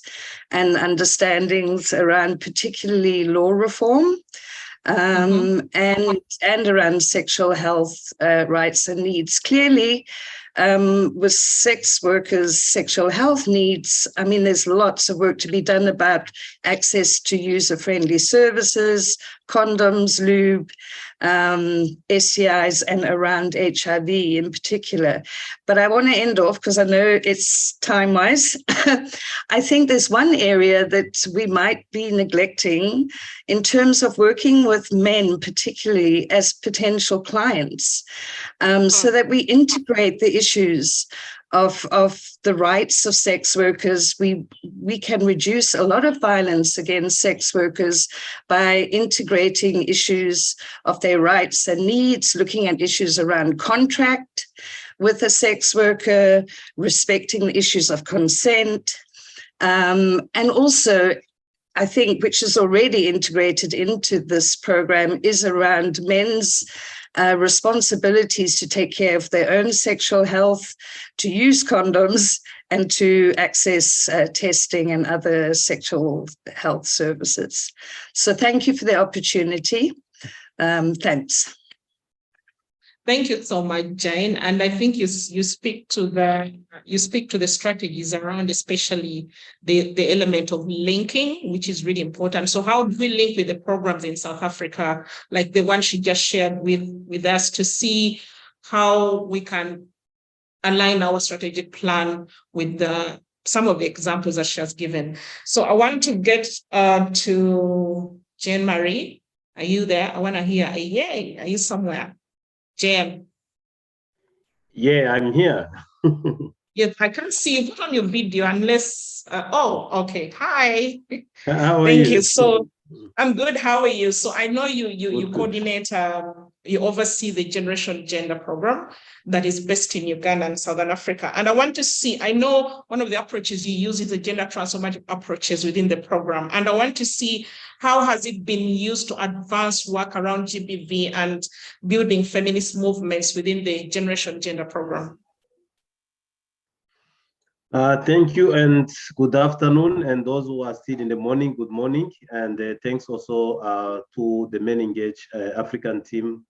and understandings around particularly law reform and around sexual health rights and needs. Clearly, with sex workers' sexual health needs, I mean, there's lots of work to be done about access to user-friendly services, condoms, lube, STIs, and around HIV in particular. But I want to end off, because I know it's time-wise. I think there's one area that we might be neglecting in terms of working with men, particularly as potential clients, so that we integrate the issues of the rights of sex workers. We can reduce a lot of violence against sex workers by integrating issues of their rights and needs, looking at issues around contract with a sex worker, respecting the issues of consent, and also I think, which is already integrated into this program, is around men's responsibilities to take care of their own sexual health, to use condoms, and to access testing and other sexual health services. So thank you for the opportunity. Thanks. Thank you so much, Jane. And I think you speak to the strategies around, especially the element of linking, which is really important. So how do we link with the programs in South Africa, like the one she just shared with us, to see how we can align our strategic plan with some of the examples that she has given. So I want to get to Jane Marie. Are you there? I want to hear a yay. Are you somewhere? Jane. Yeah, I'm here. Yes, I can't see you. Put on your video unless, okay. Hi. How are Thank you? you. So I'm good. How are you? So I know you coordinate, you oversee the Generation Gender program that is based in Uganda and Southern Africa. And I want to see, I know one of the approaches you use is the gender transformative approaches within the program. And I want to see how has it been used to advance work around GBV and building feminist movements within the Generation Gender program. Thank you and good afternoon, and those who are still in the morning, good morning, and thanks also to the MenEngage African team,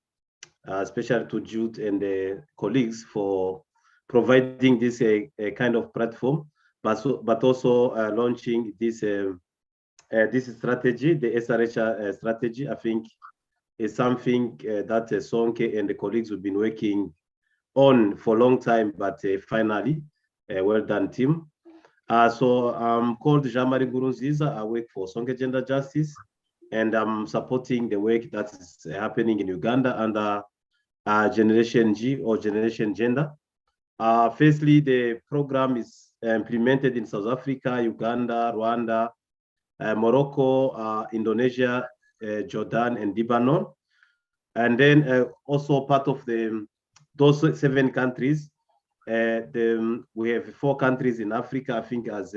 especially to Jude and the colleagues for providing this a kind of platform, but also launching this strategy, the SRHR strategy. I think is something that Sonke and the colleagues have been working on for a long time, but finally, well done, team. So I'm called Jean-Marie Ngurunziza. I work for Sonke Gender Justice, and I'm supporting the work that is happening in Uganda under Generation G or Generation Gender. Firstly, the program is implemented in South Africa, Uganda, Rwanda, Morocco, Indonesia, Jordan, and Lebanon. And then also part of those 7 countries, we have 4 countries in Africa, I think, as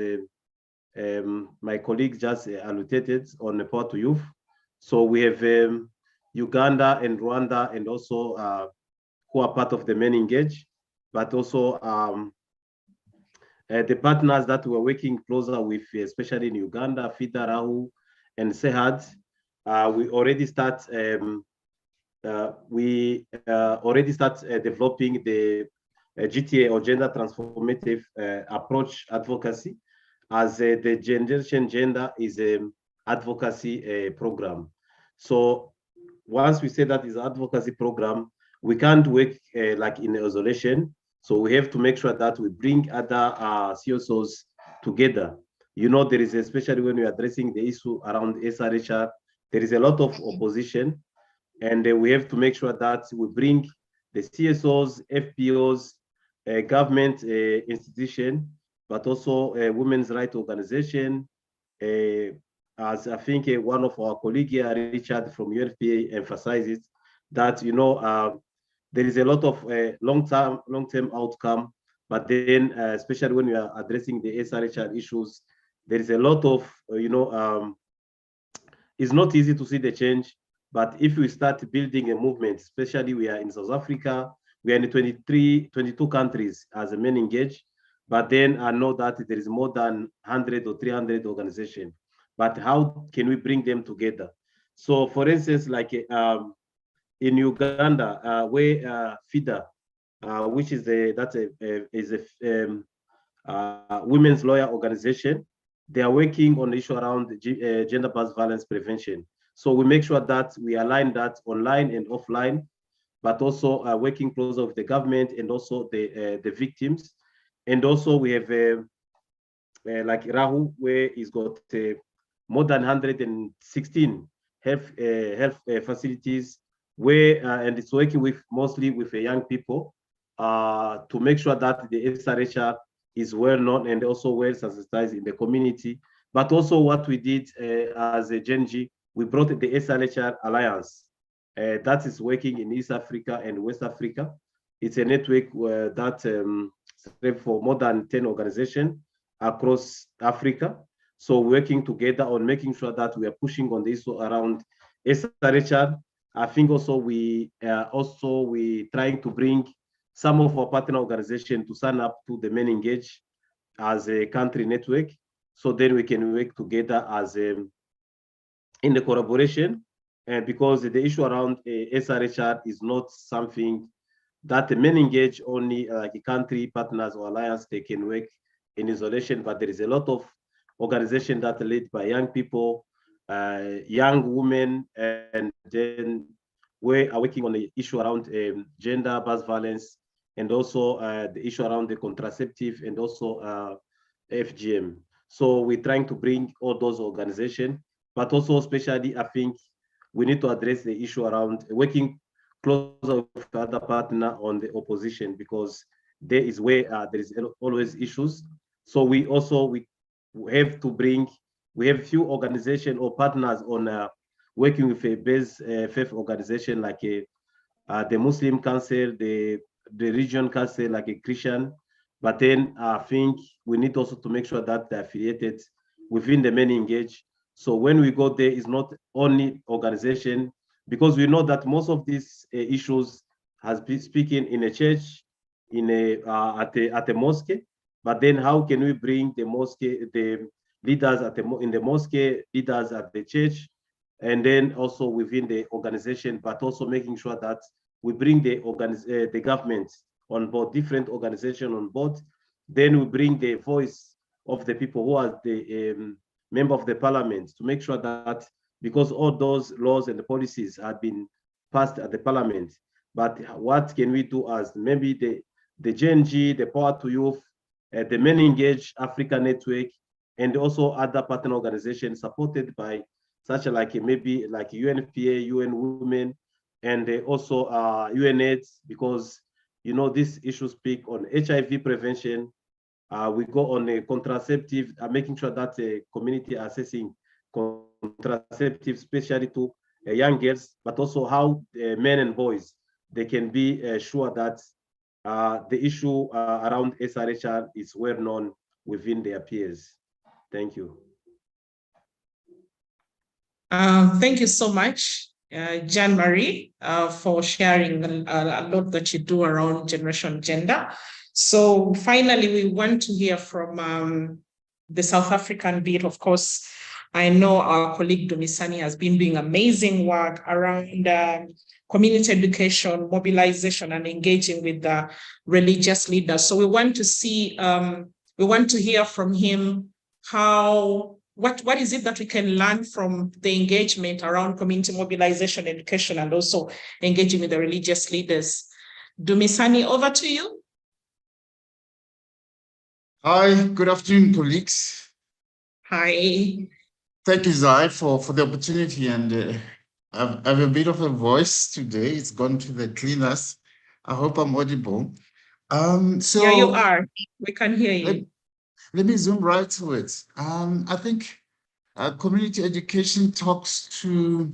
my colleague just alluded on the Power to Youth. So we have Uganda and Rwanda, and also who are part of the MenEngage, but also the partners that we're working closer with, especially in Uganda, FIDA, Rahu, and SEHAD. We already start developing the GTA or gender transformative approach advocacy, as the Generation Gender is an advocacy program. So once we say that is advocacy program, we can't work like in isolation. So we have to make sure that we bring other CSOs together. You know, there is, especially when we are addressing the issue around SRHR, there is a lot of opposition, and we have to make sure that we bring the CSOs, FPOs, government institution, but also a women's rights organization. As I think one of our colleagues here, Richard from UNFPA, emphasizes that, you know, there is a lot of long-term outcome, but then especially when we are addressing the SRHR issues, there is a lot of, you know, it's not easy to see the change, but if we start building a movement, especially we are in South Africa, we are in 22 countries as a MenEngage, but then I know that there is more than 100 or 300 organizations, but how can we bring them together? So for instance, like in Uganda, where FIDA, which is a women's lawyer organization, they are working on the issue around gender-based violence prevention. So we make sure that we align that online and offline, but also working closer with the government and also the victims. And also we have like Rahu, where he's got more than 116 health facilities, where and it's working with mostly with young people to make sure that the SRHR is well known and also well sensitized in the community. But also what we did as a GenG, we brought the SRHR Alliance that is working in East Africa and West Africa. It's a network that for more than 10 organizations across Africa. So working together on making sure that we are pushing on this around SRHR. I think also we trying to bring some of our partner organizations to sign up to the MenEngage as a country network, so then we can work together as in the collaboration. And because the issue around SRHR is not something that the MenEngage only like country partners or alliance they can work in isolation, but there is a lot of organizations that are led by young people, young women, and then we are working on the issue around gender-based violence, and also the issue around the contraceptive, and also FGM. So we're trying to bring all those organizations, but also especially I think we need to address the issue around working closer with other partner on the opposition, because there is where there is always issues. So we have to bring, we have few organizations or partners on working with a base faith organization like the Muslim Council, the region council like a Christian, but then I think we need also to make sure that they're affiliated within the MenEngage. So when we go there, it's not only organization, because we know that most of these issues has been speaking in a church, in at a mosque. But then how can we bring the mosque, the leaders in the mosque, leaders at the church, and then also within the organization, but also making sure that we bring the government on board, different organizations on board. Then we bring the voice of the people who are the member of the parliament, to make sure that, because all those laws and the policies have been passed at the parliament, but what can we do as maybe the GenG, the Power to Youth, the MenEngage Africa Network, and also other partner organizations supported by such like maybe like UNFPA, UN Women, and also UNAIDS, because you know these issues speak on HIV prevention. We go on a contraceptive, making sure that the community assessing contraceptive, especially to young girls, but also how men and boys, they can be sure that the issue around SRHR is well known within their peers. Thank you. Thank you so much, Jean-Marie, for sharing a lot that you do around generation gender. So finally, we want to hear from the South African bit. Of course, I know our colleague Dumisani has been doing amazing work around community education, mobilization, and engaging with the religious leaders. So we want to see, we want to hear from him how, what is it that we can learn from the engagement around community mobilization, education, and also engaging with the religious leaders. Dumisani, over to you. Hi, good afternoon, colleagues. Hi. Thank you, Zai, for the opportunity. And I have a bit of a voice today. It's gone to the cleaners. I hope I'm audible. So yeah, you are. We can hear you. Let me zoom right to it. I think community education talks to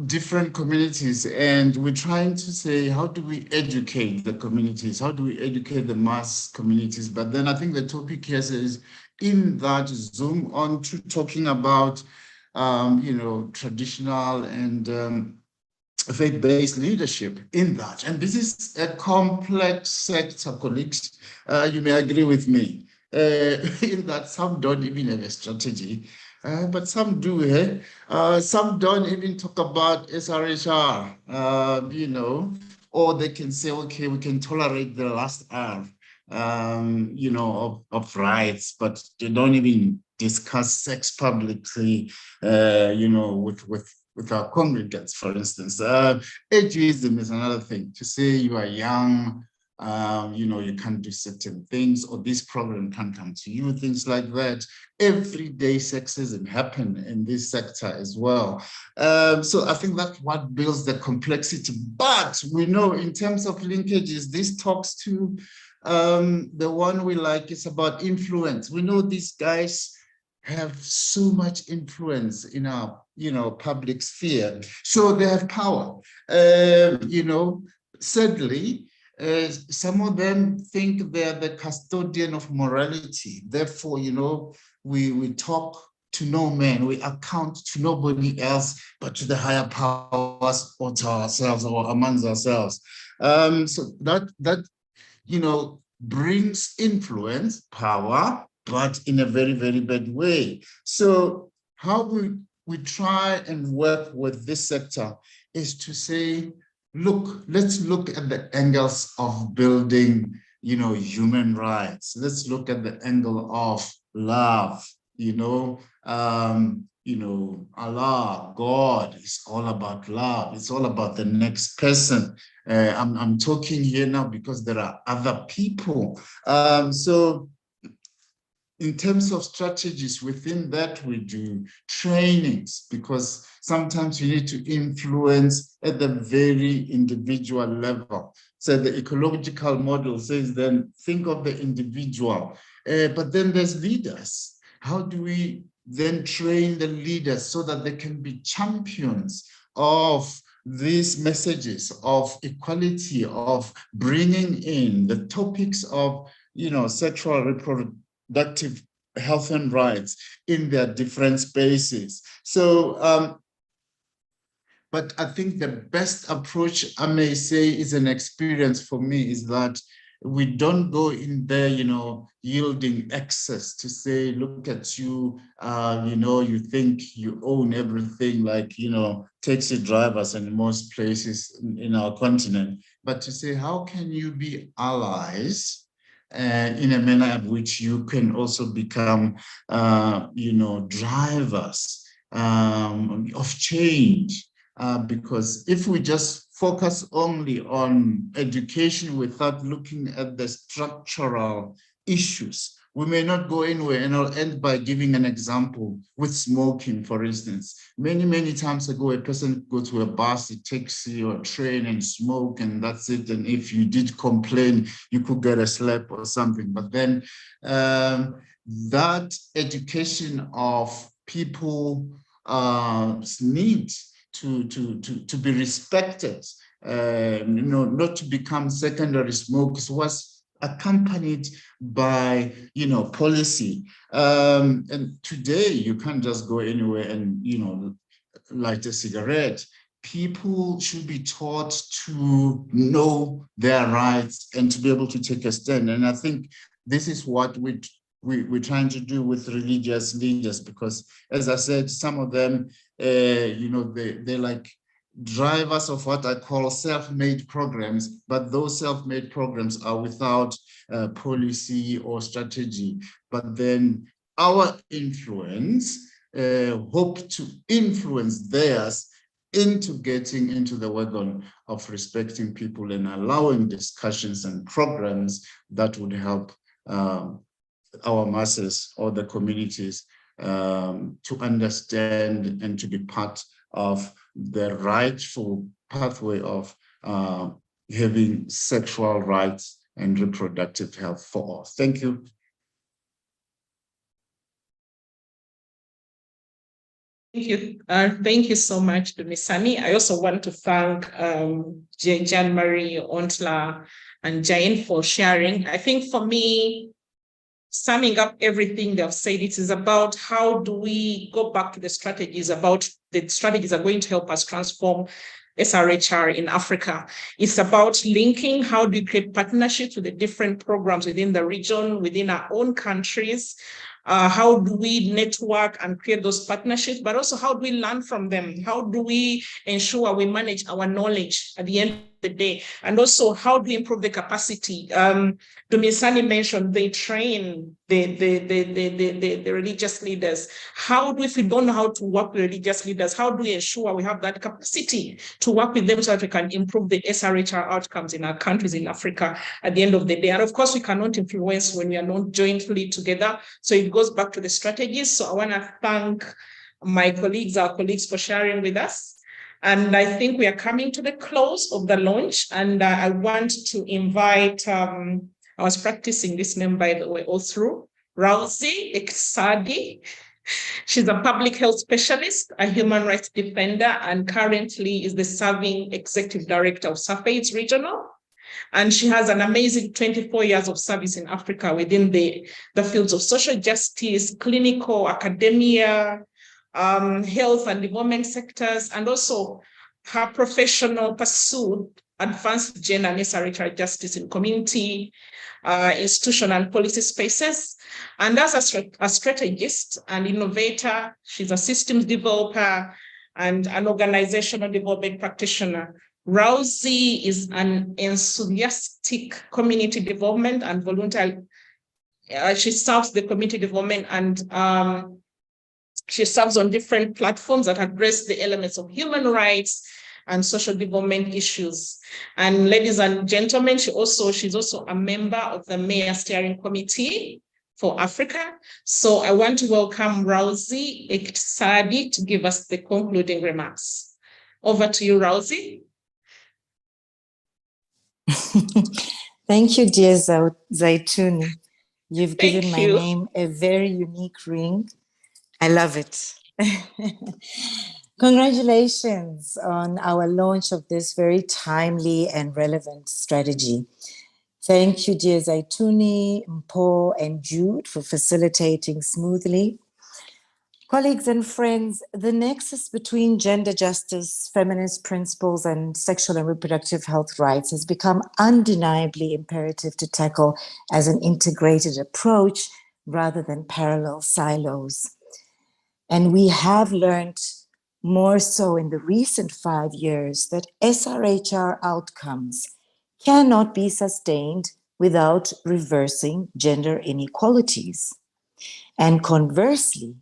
different communities, and we're trying to say, how do we educate the communities? How do we educate the mass communities? But then I think the topic here is in that zoom on to talking about, you know, traditional and faith-based leadership in that. And this is a complex sector, colleagues. You may agree with me in that some don't even have a strategy. But some do, eh? Some don't even talk about SRHR, you know, or they can say, okay, we can tolerate the last R, you know, of rights, but they don't even discuss sex publicly, you know, with our congregants, for instance. Ageism is another thing. To say you are young, you know, you can't do certain things, or this program can't come to you, things like that. Everyday sexism happen in this sector as well. So I think that's what builds the complexity. But we know in terms of linkages, this talks to the one we like is about influence. We know these guys have so much influence in our, you know, public sphere. So they have power. You know, sadly, some of them think they're the custodian of morality. Therefore, you know, we talk to no man, we account to nobody else but to the higher powers or to ourselves or amongst ourselves. So that you know, brings influence, power, but in a very, very bad way. So how we try and work with this sector is to say, look, let's look at the angles of building, you know, human rights. Let's look at the angle of love, you know, Allah, God is all about love. It's all about the next person. I'm talking here now because there are other people. So in terms of strategies within that, we do trainings, because sometimes you need to influence at the very individual level. So the ecological model says then think of the individual, but then there's leaders. How do we then train the leaders so that they can be champions of these messages of equality, of bringing in the topics of, you know, sexual reproductive health and rights in their different spaces? So, but I think the best approach, I may say, is an experience for me, is that we don't go in there, you know, yielding access to say, look at you, you know, you think you own everything, like, you know, taxi drivers in most places in our continent, but to say, how can you be allies in a manner in which you can also become, you know, drivers of change? Because if we just focus only on education without looking at the structural issues. We may not go anywhere, and I'll end by giving an example with smoking, for instance. Many times ago, a person go to a bus, a taxi, or a train and smoke, and that's it. And if you did complain, you could get a slap or something. But then that education of people need to be respected, not to become secondary smokers, was accompanied by, policy. And today you can't just go anywhere and, light a cigarette. People should be taught to know their rights and to be able to take a stand. And I think this is what we're trying to do with religious leaders, because, as I said, some of them, they're like drivers of what I call self-made programs, but those self-made programs are without policy or strategy. But then our influence, hope to influence theirs into getting into the wagon of respecting people and allowing discussions and programs that would help our masses or the communities to understand and to be part of the rightful pathway of having sexual rights and reproductive health for all. Thank you. Thank you. Thank you so much, Dumisani. I also want to thank Jean-Marie, Ontla, and Jane for sharing. I think for me, summing up everything they've said, it is about how do we go back to the strategies, about the strategies are going to help us transform SRHR in Africa. It's about linking, how do we create partnerships with the different programs within the region, within our own countries. How do we network and create those partnerships, but also how do we learn from them? How do we ensure we manage our knowledge at the end of the day? And also, how do we improve the capacity? Dumisani mentioned they train the religious leaders. How do, if we don't know how to work with religious leaders, how do we ensure we have that capacity to work with them so that we can improve the SRHR outcomes in our countries in Africa at the end of the day? And of course, we cannot influence when we are not jointly together. So it goes back to the strategies. So I want to thank my colleagues, our colleagues, for sharing with us. And I think we are coming to the close of the launch. And I want to invite, I was practicing this name, by the way, all through, Rauzi Eksadi. She's a public health specialist, a human rights defender, and currently is the serving executive director of SAFAIDS Regional. And she has an amazing 24 years of service in Africa within the fields of social justice, clinical, academia, health and development sectors, and also her professional pursuit advanced gender and SRHR justice in community, institutional and policy spaces. And as a strategist and innovator, she's a systems developer and an organizational development practitioner. Rauzi is an enthusiastic community development and voluntary. She serves the community development and she serves on different platforms that address the elements of human rights and social development issues. And ladies and gentlemen, she's also a member of the Mayor Steering Committee for Africa. So I want to welcome Rauzi Eksadi to give us the concluding remarks. Over to you, Rauzi. Thank you, dear Zaituni. You've given my name a very unique ring. I love it. Congratulations on our launch of this very timely and relevant strategy. Thank you, dear Zaituni, Mpo, and Jude for facilitating smoothly. Colleagues and friends, the nexus between gender justice, feminist principles, and sexual and reproductive health rights has become undeniably imperative to tackle as an integrated approach rather than parallel silos. And we have learned more so in the recent 5 years that SRHR outcomes cannot be sustained without reversing gender inequalities. And conversely,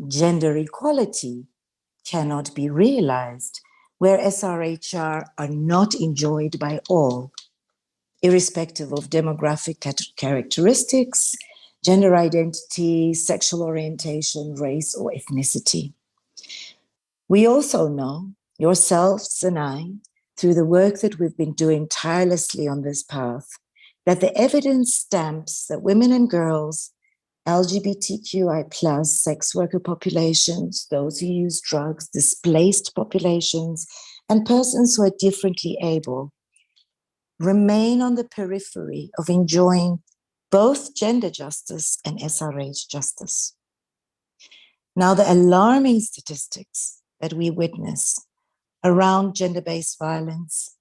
gender equality cannot be realized where SRHR are not enjoyed by all. irrespective of demographic characteristics, gender identity, sexual orientation, race, or ethnicity. We also know, yourselves and I, through the work that we've been doing tirelessly on this path, that the evidence stamps that women and girls, LGBTQI+, sex worker populations, those who use drugs, displaced populations, and persons who are differently able, remain on the periphery of enjoying both gender justice and SRH justice. Now, the alarming statistics that we witness around gender-based violence,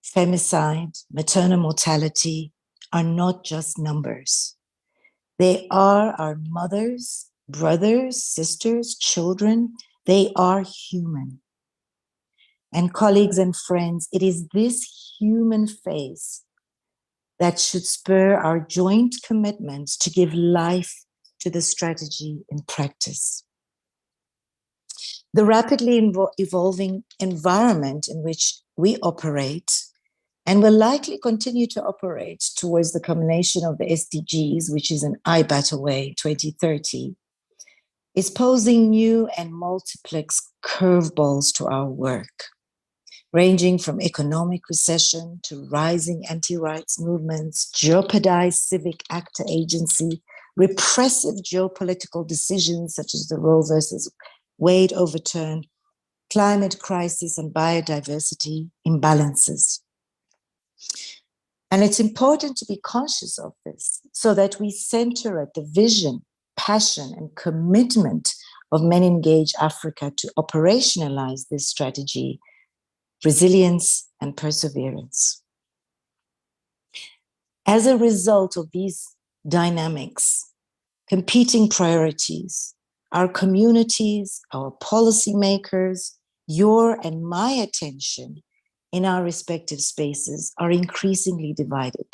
femicide, maternal mortality are not just numbers. They are our mothers, brothers, sisters, children. They are human. And colleagues and friends, it is this human face that should spur our joint commitment to give life to the strategy in practice. The rapidly evolving environment in which we operate and will likely continue to operate towards the culmination of the SDGs, which is an IBAT away 2030, is posing new and multiplex curveballs to our work, ranging from economic recession to rising anti-rights movements, jeopardized civic actor agency, repressive geopolitical decisions such as the Roe versus Wade overturn, climate crisis and biodiversity imbalances. And it's important to be conscious of this so that we center at the vision, passion, and commitment of MenEngage Africa to operationalize this strategy, resilience, and perseverance. As a result of these dynamics, competing priorities, our communities, our policymakers, your and my attention in our respective spaces are increasingly divided.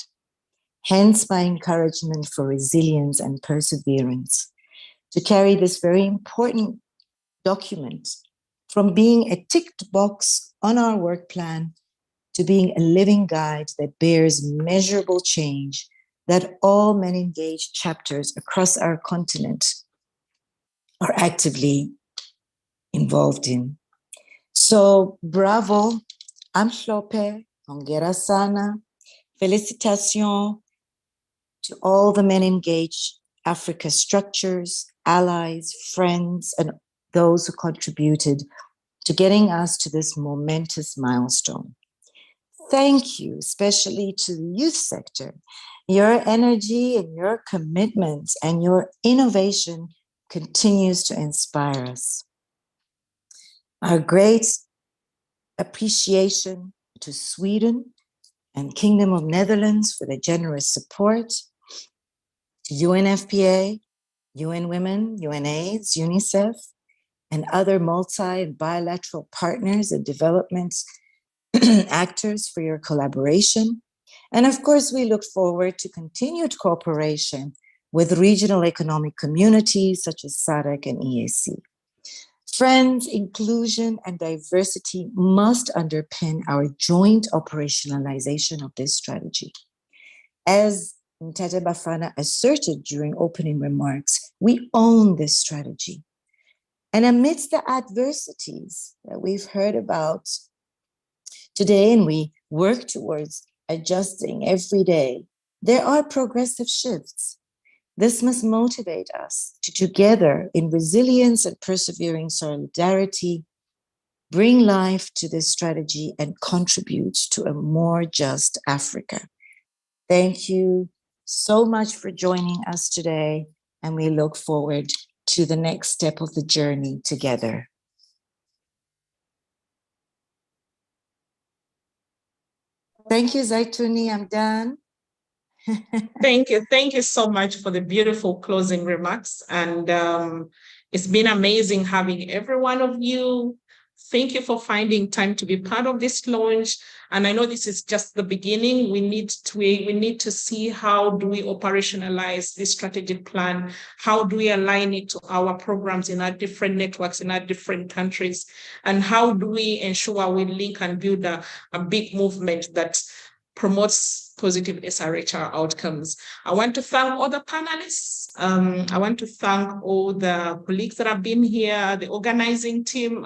Hence my encouragement for resilience and perseverance to carry this very important document from being a ticked box on our work plan to being a living guide that bears measurable change that all MenEngage chapters across our continent are actively involved in. So bravo, Amhlope, hongera sana, felicitations to all the MenEngage Africa structures, allies, friends, and those who contributed to getting us to this momentous milestone. Thank you, especially to the youth sector. Your energy and your commitment and your innovation continues to inspire us. Our great appreciation to Sweden and Kingdom of Netherlands for their generous support, to UNFPA, UN Women, UNAIDS, UNICEF, and other multi and bilateral partners and development actors for your collaboration. And of course, we look forward to continued cooperation with regional economic communities such as SADC and EAC. Friends, inclusion and diversity must underpin our joint operationalization of this strategy. As Mtete Bafana asserted during opening remarks, we own this strategy. And amidst the adversities that we've heard about today and we work towards adjusting every day, there are progressive shifts. This must motivate us to together in resilience and persevering solidarity, bring life to this strategy and contribute to a more just Africa. Thank you so much for joining us today, and we look forward to the next step of the journey together. Thank you, Zaituni. I'm done. Thank you. Thank you so much for the beautiful closing remarks. And it's been amazing having every one of you. Thank you for finding time to be part of this launch. And I know this is just the beginning. We need to see how do we operationalize this strategic plan? How do we align it to our programs in our different networks, in our different countries? And how do we ensure we link and build a big movement that promotes positive SRHR outcomes. I want to thank all the panelists. I want to thank all the colleagues that have been here, the organizing team.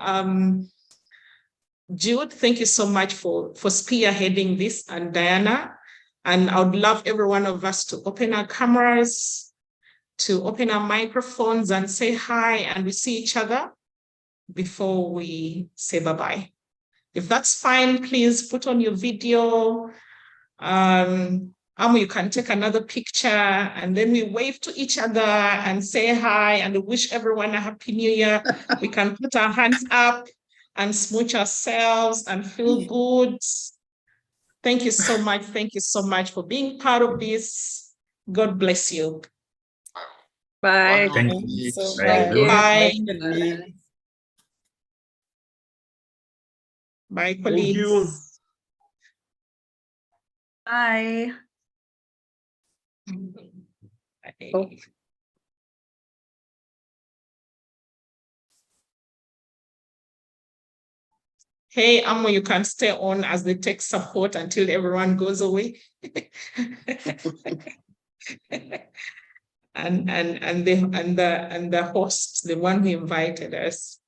Jude, thank you so much for spearheading this, and Diana. And I would love every one of us to open our cameras, to open our microphones and say hi, and we see each other before we say bye-bye. If that's fine, please put on your video. You can take another picture, and then we wave to each other and say hi and wish everyone a happy new year. We can put our hands up and smooch ourselves and feel good. Thank you so much. Thank you so much for being part of this. God bless you. Bye. Thank you. So Bye, much. everyone. Bye. Bye, Thank colleagues. you. Bye. Bye. Hey, Amo, you can stay on as the tech support until everyone goes away. and the host, the one who invited us.